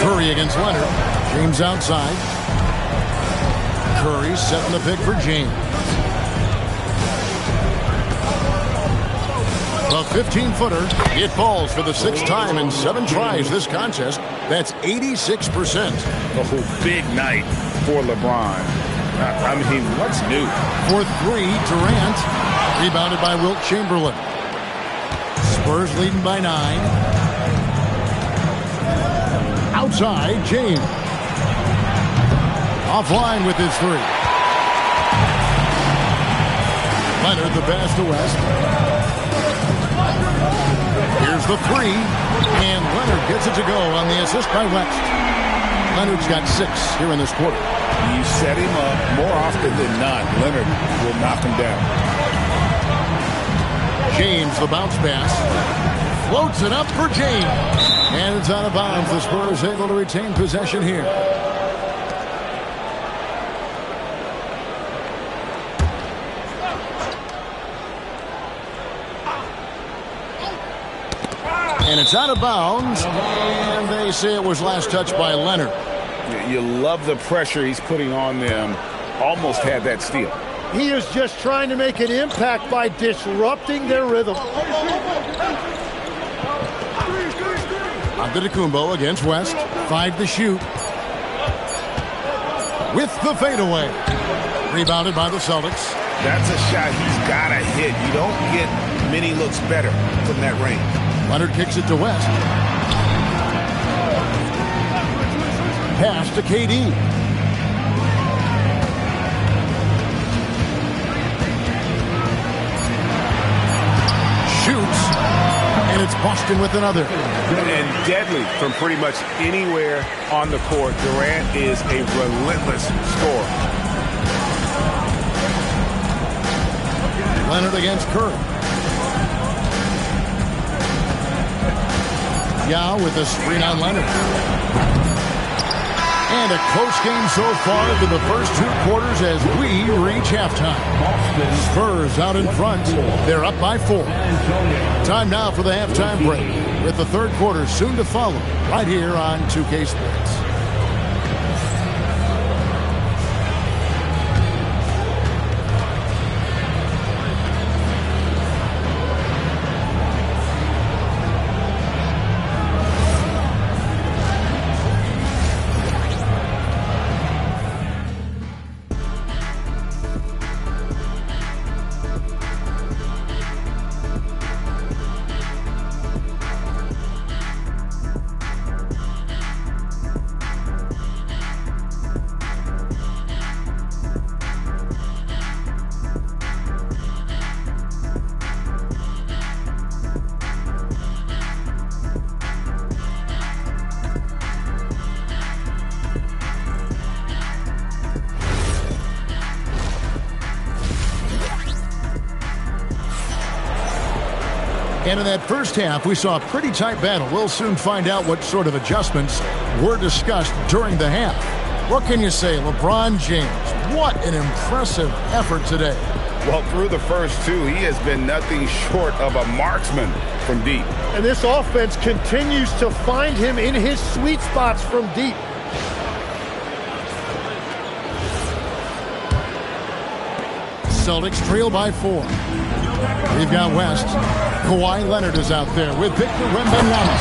Curry against Leonard. James outside. Curry setting the pick for James. The 15-footer. It falls for the 6th time in 7 tries this contest. That's 86%. Oh, big night for LeBron. I mean, what's new? For 3, Durant. Rebounded by Wilt Chamberlain. Spurs leading by 9. Outside, James. Offline with his 3. Leonard the pass to West. Here's the 3. And Leonard gets it to go on the assist by West. Leonard's got 6 here in this quarter. You set him up, more often than not, Leonard will knock him down. James, the bounce pass. Floats it up for James. And it's out of bounds. The Spurs able to retain possession here. And it's out of bounds. And they say it was last touched by Leonard. You love the pressure he's putting on them. Almost had that steal. He is just trying to make an impact by disrupting their rhythm. Antetokounmpo against West. 5 to shoot. With the fadeaway. Rebounded by the Celtics. That's a shot he's got to hit. You don't get many looks better from that range. Leonard kicks it to West. Pass to KD. Shoots. And it's Boston with another. And deadly from pretty much anywhere on the court. Durant is a relentless scorer. Leonard against Curry. Yao with a screen on Leonard. And a close game so far to the first 2 quarters as we reach halftime. Spurs out in front. They're up by 4. Time now for the halftime break, with the third quarter soon to follow right here on 2K Sports. And in that first half, we saw a pretty tight battle. We'll soon find out what sort of adjustments were discussed during the half. What can you say? LeBron James, what an impressive effort today. Well, through the first 2, he has been nothing short of a marksman from deep. And this offense continues to find him in his sweet spots from deep. Celtics trail by 4. We've got West. Kawhi Leonard is out there with Victor Wembanyama.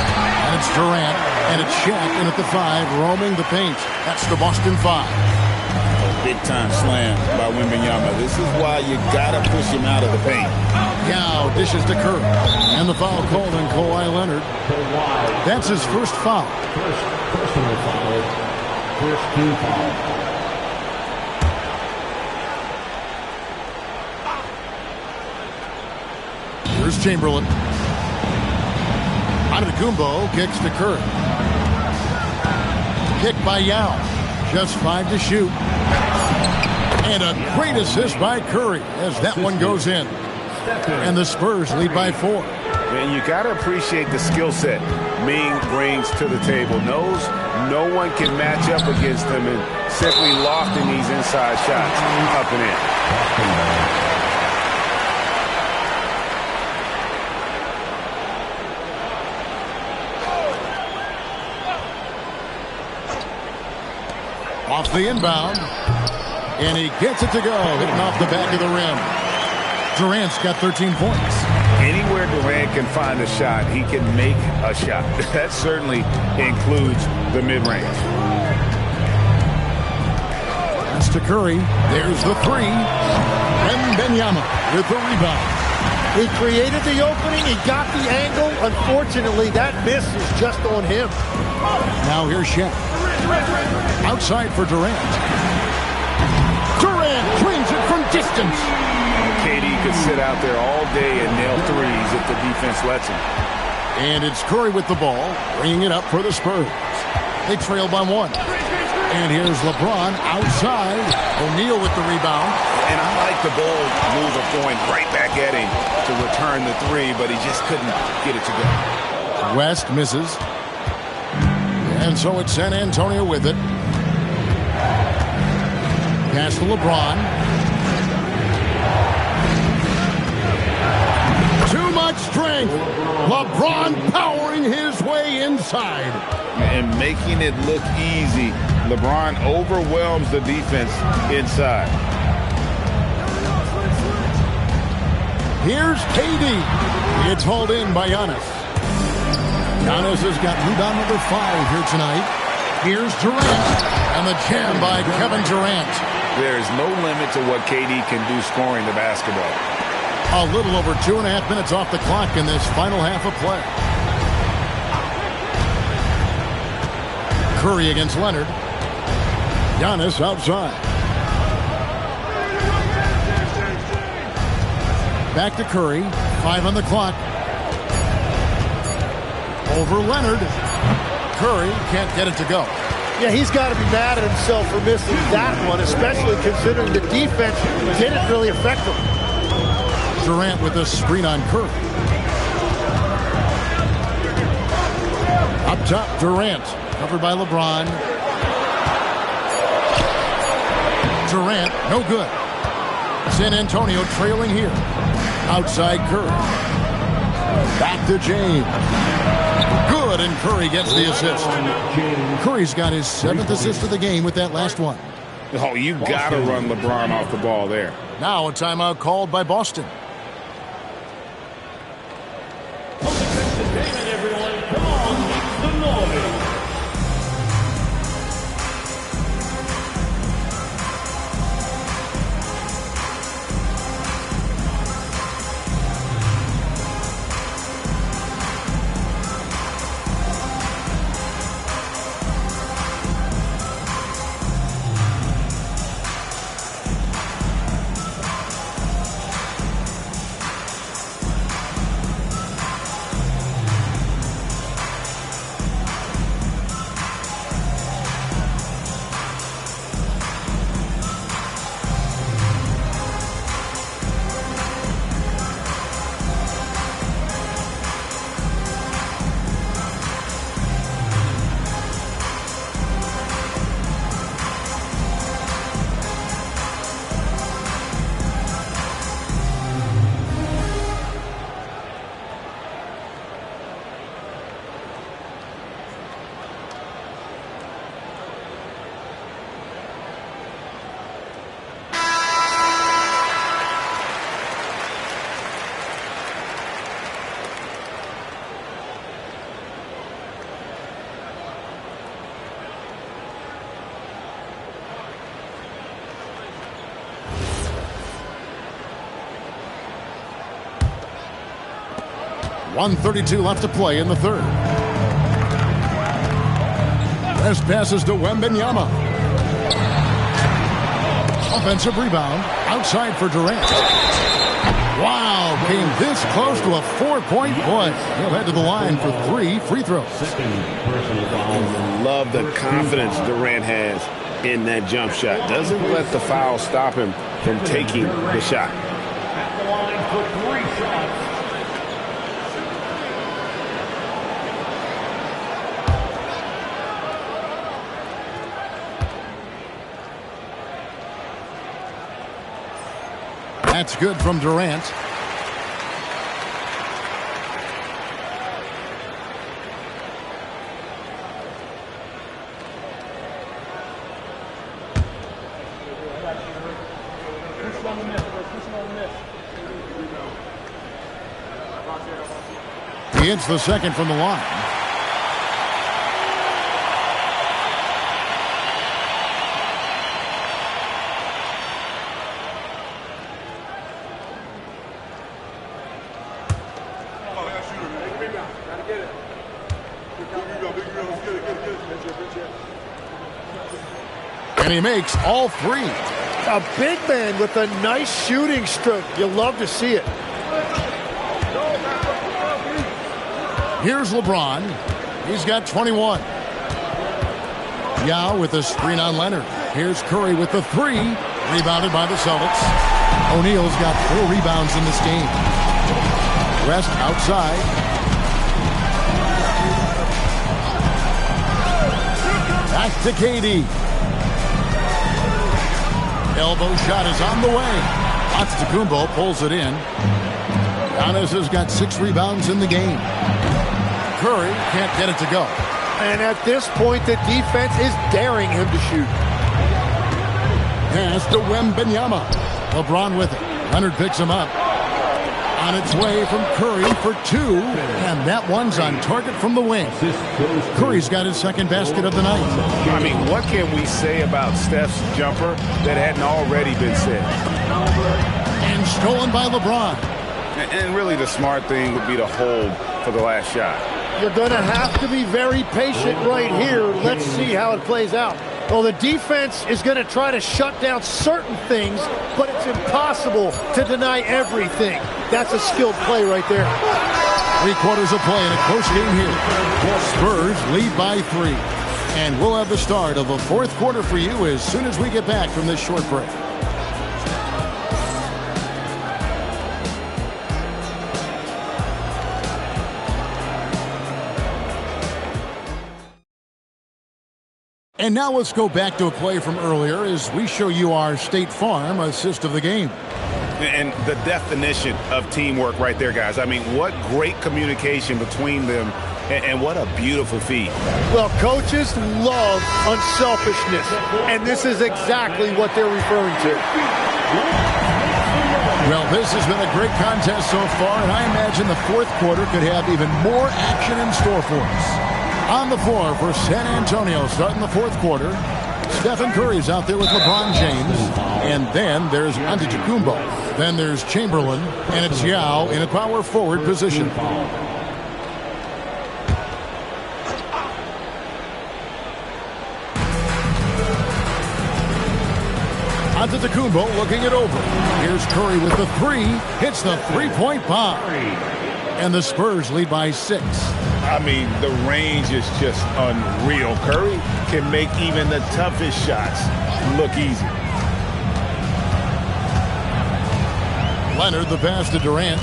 And it's Durant. And it's Shaq in at the 5, roaming the paint. That's the Boston 5. Big-time slam by Wembanyama. This is why you got to push him out of the paint. Yao dishes to Curry. And the foul called on Kawhi Leonard. That's his first foul. First personal foul. First team foul. Here's Chamberlain. Antetokounmpo kicks to Curry. Kick by Yao. Just 5 to shoot. And a great assist by Curry as that one goes in. And the Spurs lead by 4. And you got to appreciate the skill set Ming brings to the table. Knows no one can match up against him and simply lofting these inside shots up and in. Off the inbound. And he gets it to go. Hitting off the back of the rim. Durant's got 13 points. Anywhere Durant can find a shot, he can make a shot. That certainly includes the mid-range. That's to Curry. There's the 3. Wembanyama with the rebound. He created the opening. He got the angle. Unfortunately, that miss is just on him. Now here's Shaq. Outside for Durant. Durant drains it from distance. KD could sit out there all day and nail threes if the defense lets him. And it's Curry with the ball, bringing it up for the Spurs. They trail by 1. And here's LeBron outside. O'Neal with the rebound. And I like the bold move of going right back at him to return the three, but he just couldn't get it to go. West misses. And so it's San Antonio with it. Pass to LeBron. Too much strength. LeBron powering his way inside. And making it look easy. LeBron overwhelms the defense inside. Here's KD. It's hauled in by Giannis. Giannis has got rebound number 5 here tonight. Here's Durant. And the jam by Kevin Durant. There is no limit to what KD can do scoring the basketball. A little over 2.5 minutes off the clock in this final half of play. Curry against Leonard. Giannis outside. Back to Curry. 5 on the clock. Over Leonard. Curry can't get it to go. Yeah, he's got to be mad at himself for missing that one, especially considering the defense didn't really affect him. Durant with a screen on Curry. Up top, Durant. Covered by LeBron. Durant, no good. San Antonio trailing here. Outside Curry. Back to James. Good, and Curry gets the assist. Curry's got his 7th assist of the game with that last one. Oh, you got to run LeBron off the ball there. Now a timeout called by Boston. .132 left to play in the third. West passes to Wembanyama. Offensive rebound. Outside for Durant. Wow, came this close to a 4-point play. He'll head to the line for 3 free throws. Love the confidence Durant has in that jump shot. Doesn't let the foul stop him from taking the shot. At the line for 3 shots. That's good from Durant. He hits the second from the line. And he makes all 3. A big man with a nice shooting stroke. You'll love to see it. Here's LeBron. He's got 21. Yao with the screen on Leonard. Here's Curry with the three. Rebounded by the Celtics. O'Neal's got 4 rebounds in this game. West outside. Back to KD. Elbow shot is on the way. Antetokounmpo pulls it in. Giannis has got 6 rebounds in the game. Curry can't get it to go. And at this point, the defense is daring him to shoot. Pass to Wembanyama. LeBron with it. Leonard picks him up. On its way from Curry for 2. And that one's on target from the wing. Curry's got his second basket of the night. I mean, what can we say about Steph's jumper that hadn't already been said? And stolen by LeBron. And really the smart thing would be to hold for the last shot. You're going to have to be very patient right here. Let's see how it plays out. Well, the defense is going to try to shut down certain things, but it's impossible to deny everything. That's a skilled play right there. 3 quarters of play in a close game here. Spurs lead by 3. And we'll have the start of the 4th quarter for you as soon as we get back from this short break. And now let's go back to a play from earlier as we show you our State Farm assist of the game. And the definition of teamwork right there, guys. I mean, what great communication between them, and what a beautiful feed. Well, coaches love unselfishness, and this is exactly what they're referring to. Well, this has been a great contest so far, and I imagine the 4th quarter could have even more action in store for us. On the floor for San Antonio starting the 4th quarter. Stephen Curry's out there with LeBron James. And then there's Antetokounmpo. Then there's Chamberlain. And it's Yao in a power forward position. Antetokounmpo looking it over. Here's Curry with the 3. Hits the 3-point bomb. And the Spurs lead by 6. I mean, the range is just unreal. Curry can make even the toughest shots look easy. Leonard, the pass to Durant.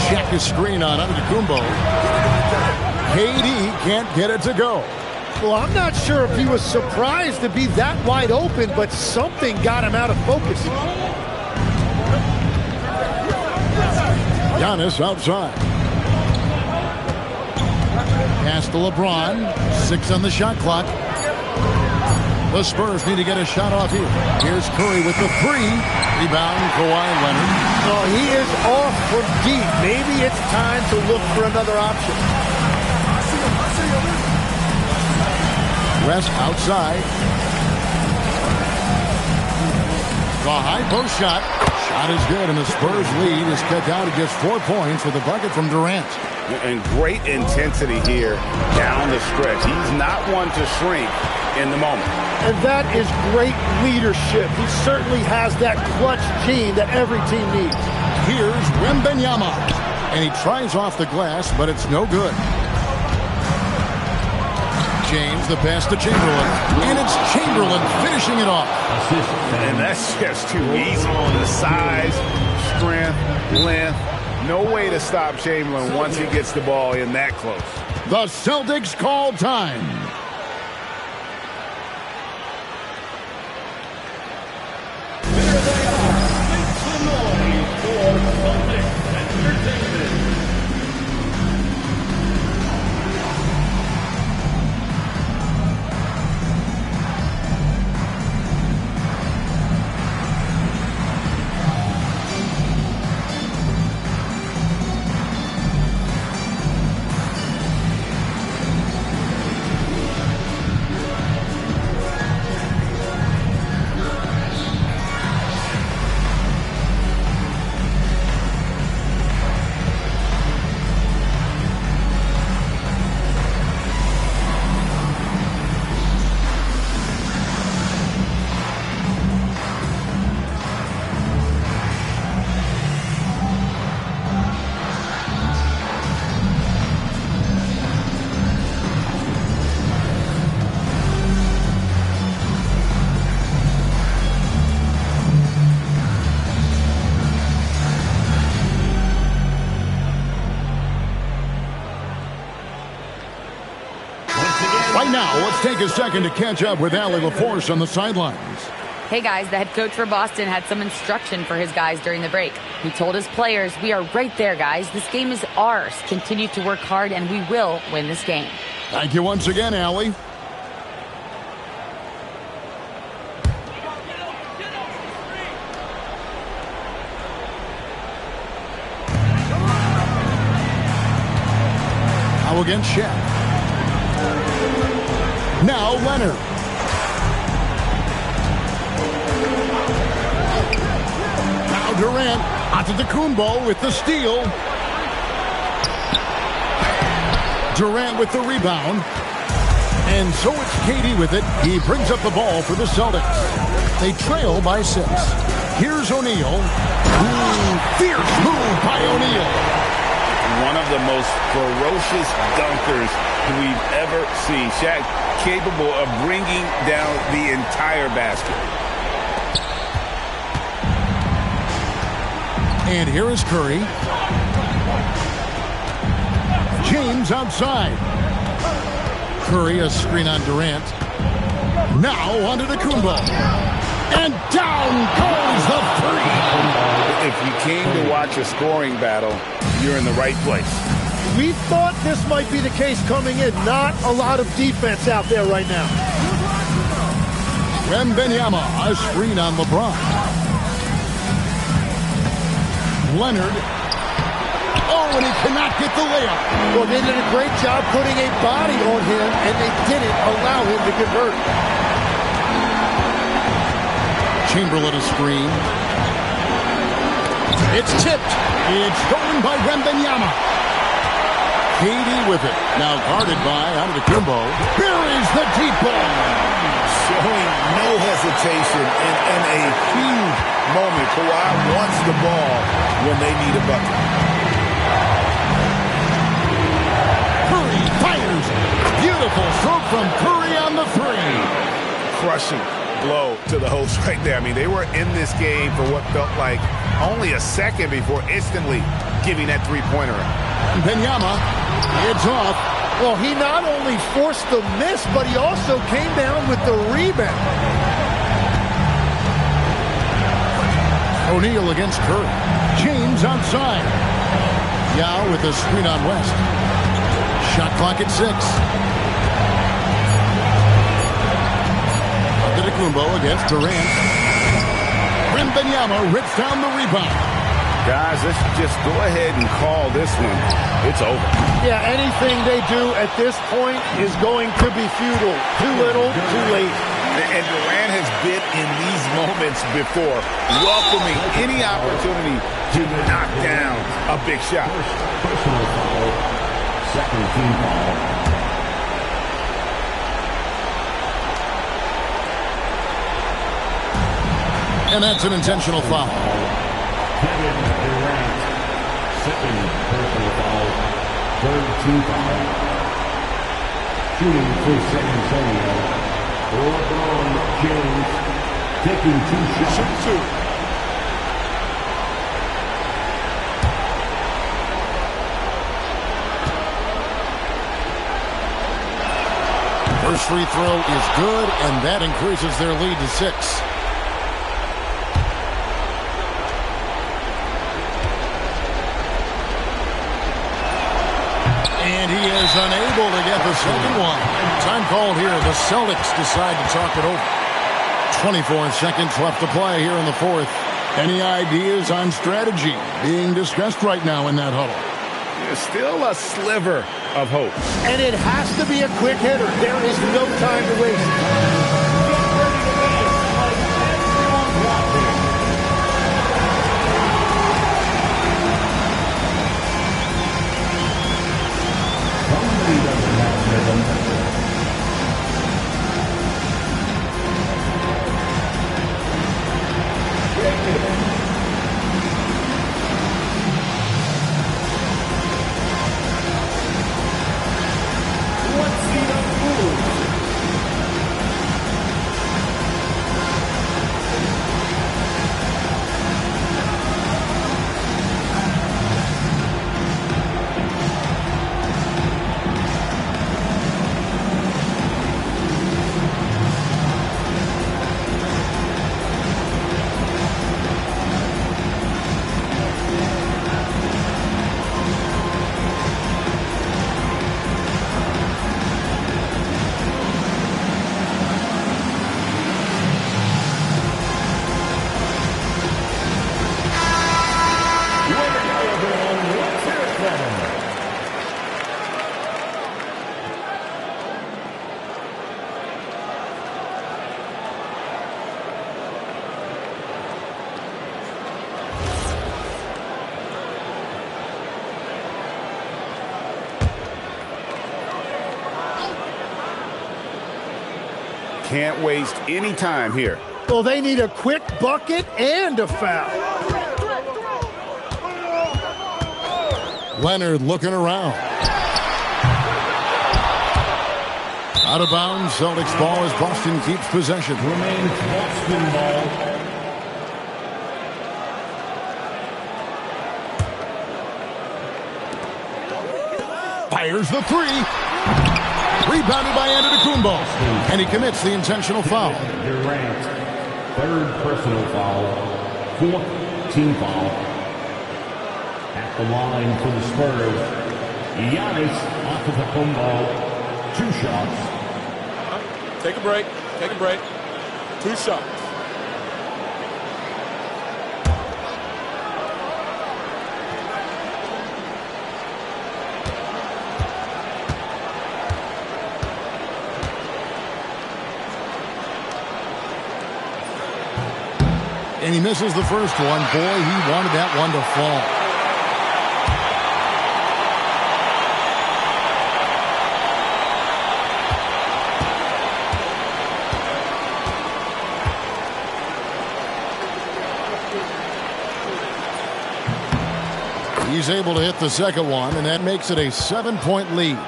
Check his screen on Antetokounmpo. KD can't get it to go. Well, I'm not sure if he was surprised to be that wide open, but something got him out of focus. Giannis outside. Pass to LeBron. 6 on the shot clock. The Spurs need to get a shot off here. Here's Curry with the 3. Rebound, Kawhi Leonard. Oh, he is off from deep. Maybe it's time to look for another option. West outside. The high post shot. Shot is good, and the Spurs lead is cut down to just 4 points with a bucket from Durant. And great intensity here down the stretch. He's not one to shrink in the moment. And that is great leadership. He certainly has that clutch gene that every team needs. Here's Wembanyama. And he tries off the glass, but it's no good. James, the pass to Chamberlain. And it's Chamberlain finishing it off. And that's just too easy. The size, strength, length. No way to stop Chamberlain once he gets the ball in that close. The Celtics call time. Now, let's take a second to catch up with Allie LaForce on the sidelines. Hey guys, the head coach for Boston had some instruction for his guys during the break. He told his players, "We are right there, guys. This game is ours. Continue to work hard and we will win this game." Thank you once again, Allie. Now against Shaq. Now Leonard. Now Durant. Antetokounmpo with the steal. Durant with the rebound. And so it's KD with it. He brings up the ball for the Celtics. They trail by 6. Here's O'Neal. Fierce move by O'Neal. One of the most ferocious dunkers we've ever seen. Shaq capable of bringing down the entire basket. And here is Curry. James outside. Curry, a screen on Durant. Now onto the Kumbo. And down goes the three. If you came to watch a scoring battle, you're in the right place. We thought this might be the case coming in. Not a lot of defense out there right now. Wembanyama, a screen on LeBron. Leonard. Oh, and he cannot get the layup. Well, they did a great job putting a body on him, and they didn't allow him to convert. Chamberlain a screen. It's tipped. It's stolen by Wembanyama. KD with it. Now guarded by Antetokounmpo. Here is the deep ball. Showing no hesitation in a huge moment. Kawhi wants the ball when they need a bucket. Curry fires. Beautiful stroke from Curry on the three. Crushing blow to the host right there. I mean, they were in this game for what felt like only a second before instantly giving that three-pointer. Wembanyama, it's off. Well, he not only forced the miss, but he also came down with the rebound. O'Neal against Curry. James outside. Yao with a screen on West. Shot clock at 6. Antetokounmpo against Durant. Wembanyama rips down the rebound. Guys, let's just go ahead and call this one. It's over. Yeah, anything they do at this point is going to be futile. Too little, too late. And Durant has been in these moments before, welcoming any opportunity to knock down a big shot. Personal foul. Second team foul. And that's an intentional foul. Kevin Durant. Second personal foul. Third team foul. Shooting for San Antonio. LeBron James taking 2 shots. First free throw is good, and that increases their lead to 6. And he is unable to get the second one. Time called here. The Celtics decide to talk it over. 24 seconds left to play here in the fourth. Any ideas on strategy being discussed right now in that huddle? There's still a sliver of hope. And it has to be a quick hitter. There is no time to waste. Can't waste any time here. Well, they need a quick bucket and a foul. Leonard looking around. Out of bounds, Celtics ball as Boston keeps possession. Remains Boston ball. Fires the three. Rebounded by Antetokounmpo. And he commits the intentional foul. Durant, third personal foul, fourth team foul. At the line for the Spurs, Giannis Antetokounmpo, 2 shots. Take a break. Take a break. 2 shots. And he misses the first one. Boy, he wanted that one to fall. He's able to hit the second one, and that makes it a 7-point lead.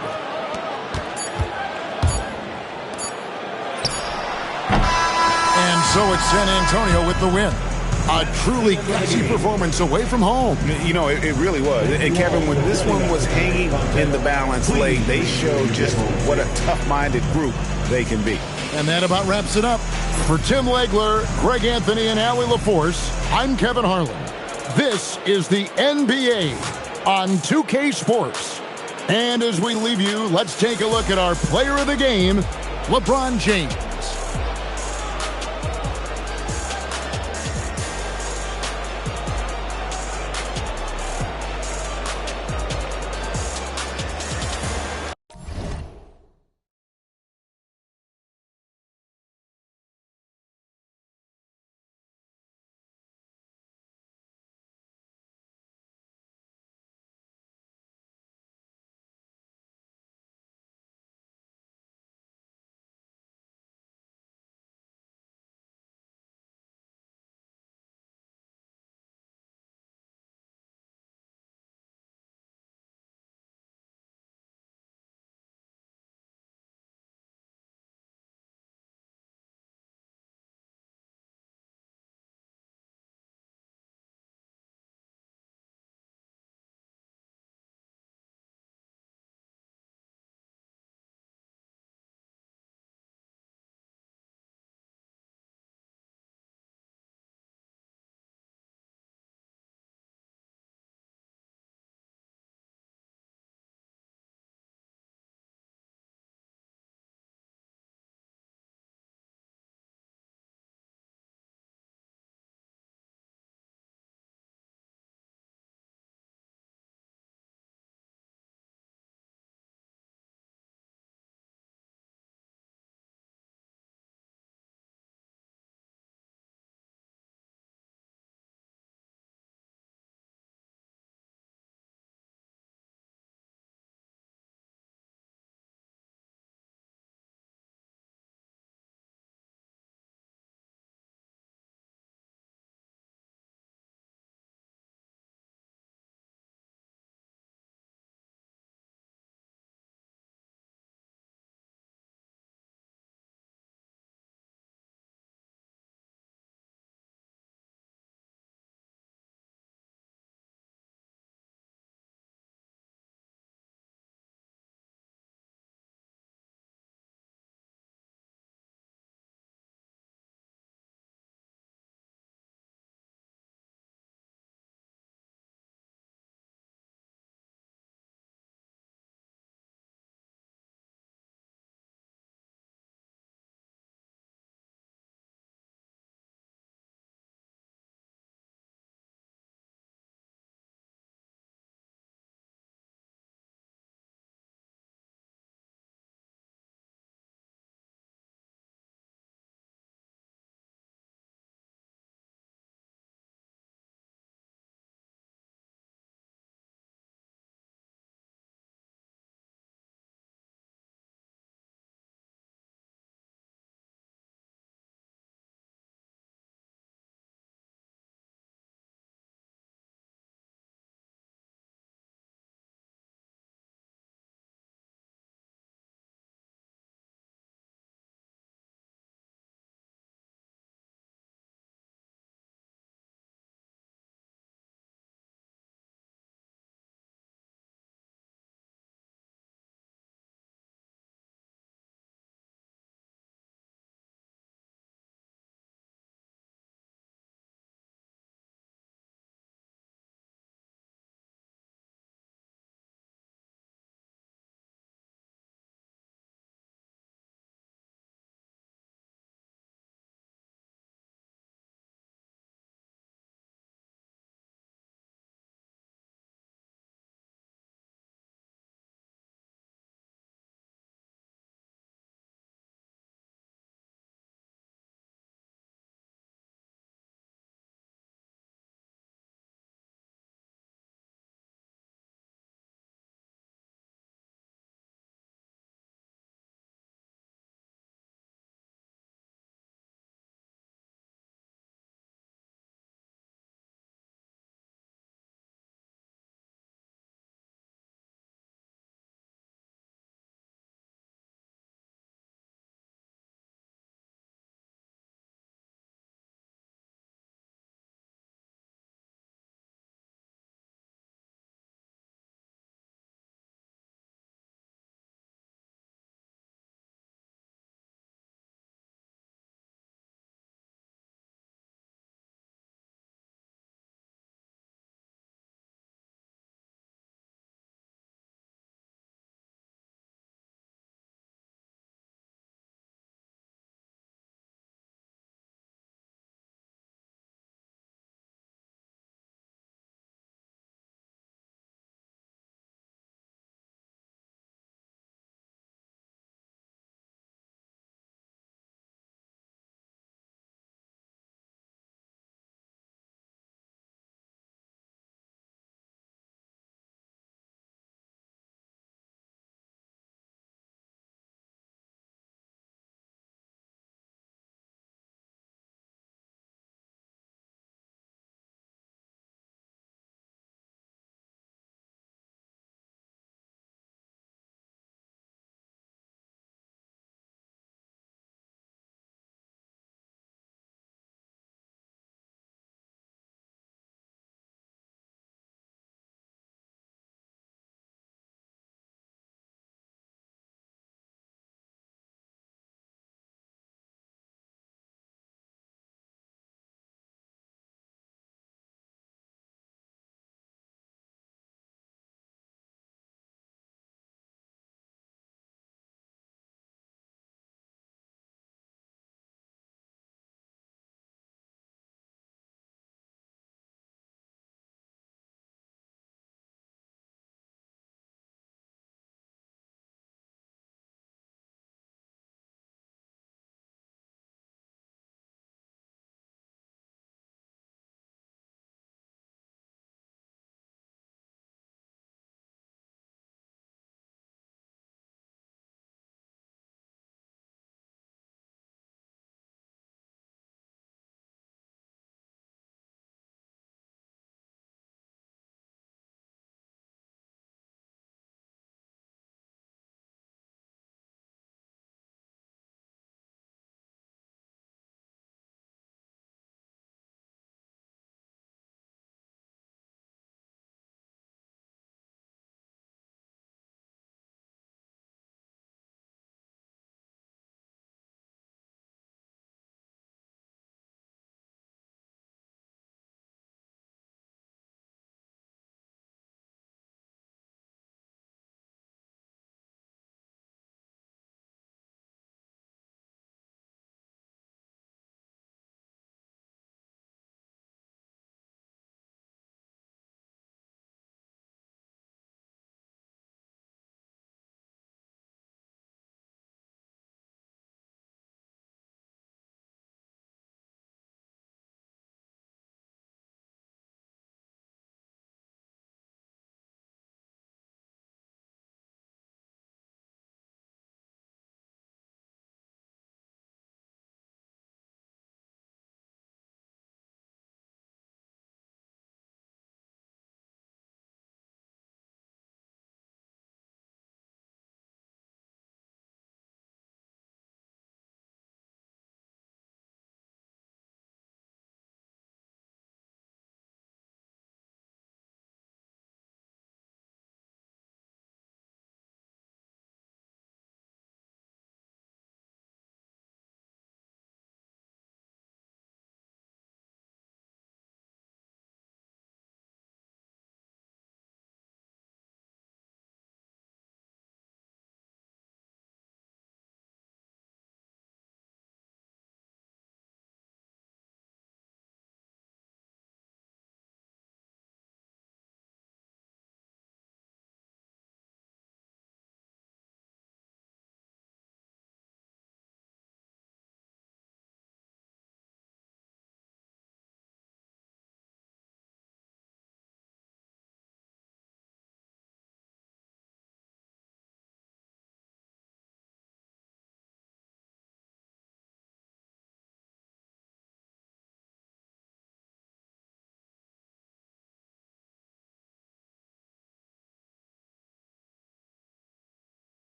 And so it's San Antonio with the win. A truly classy performance away from home. You know, it really was. And Kevin, when this one was hanging in the balance late, they showed just what a tough-minded group they can be. And that about wraps it up. For Tim Legler, Greg Anthony, and Allie LaForce, I'm Kevin Harlan. This is the NBA on 2K Sports. And as we leave you, let's take a look at our player of the game, LeBron James.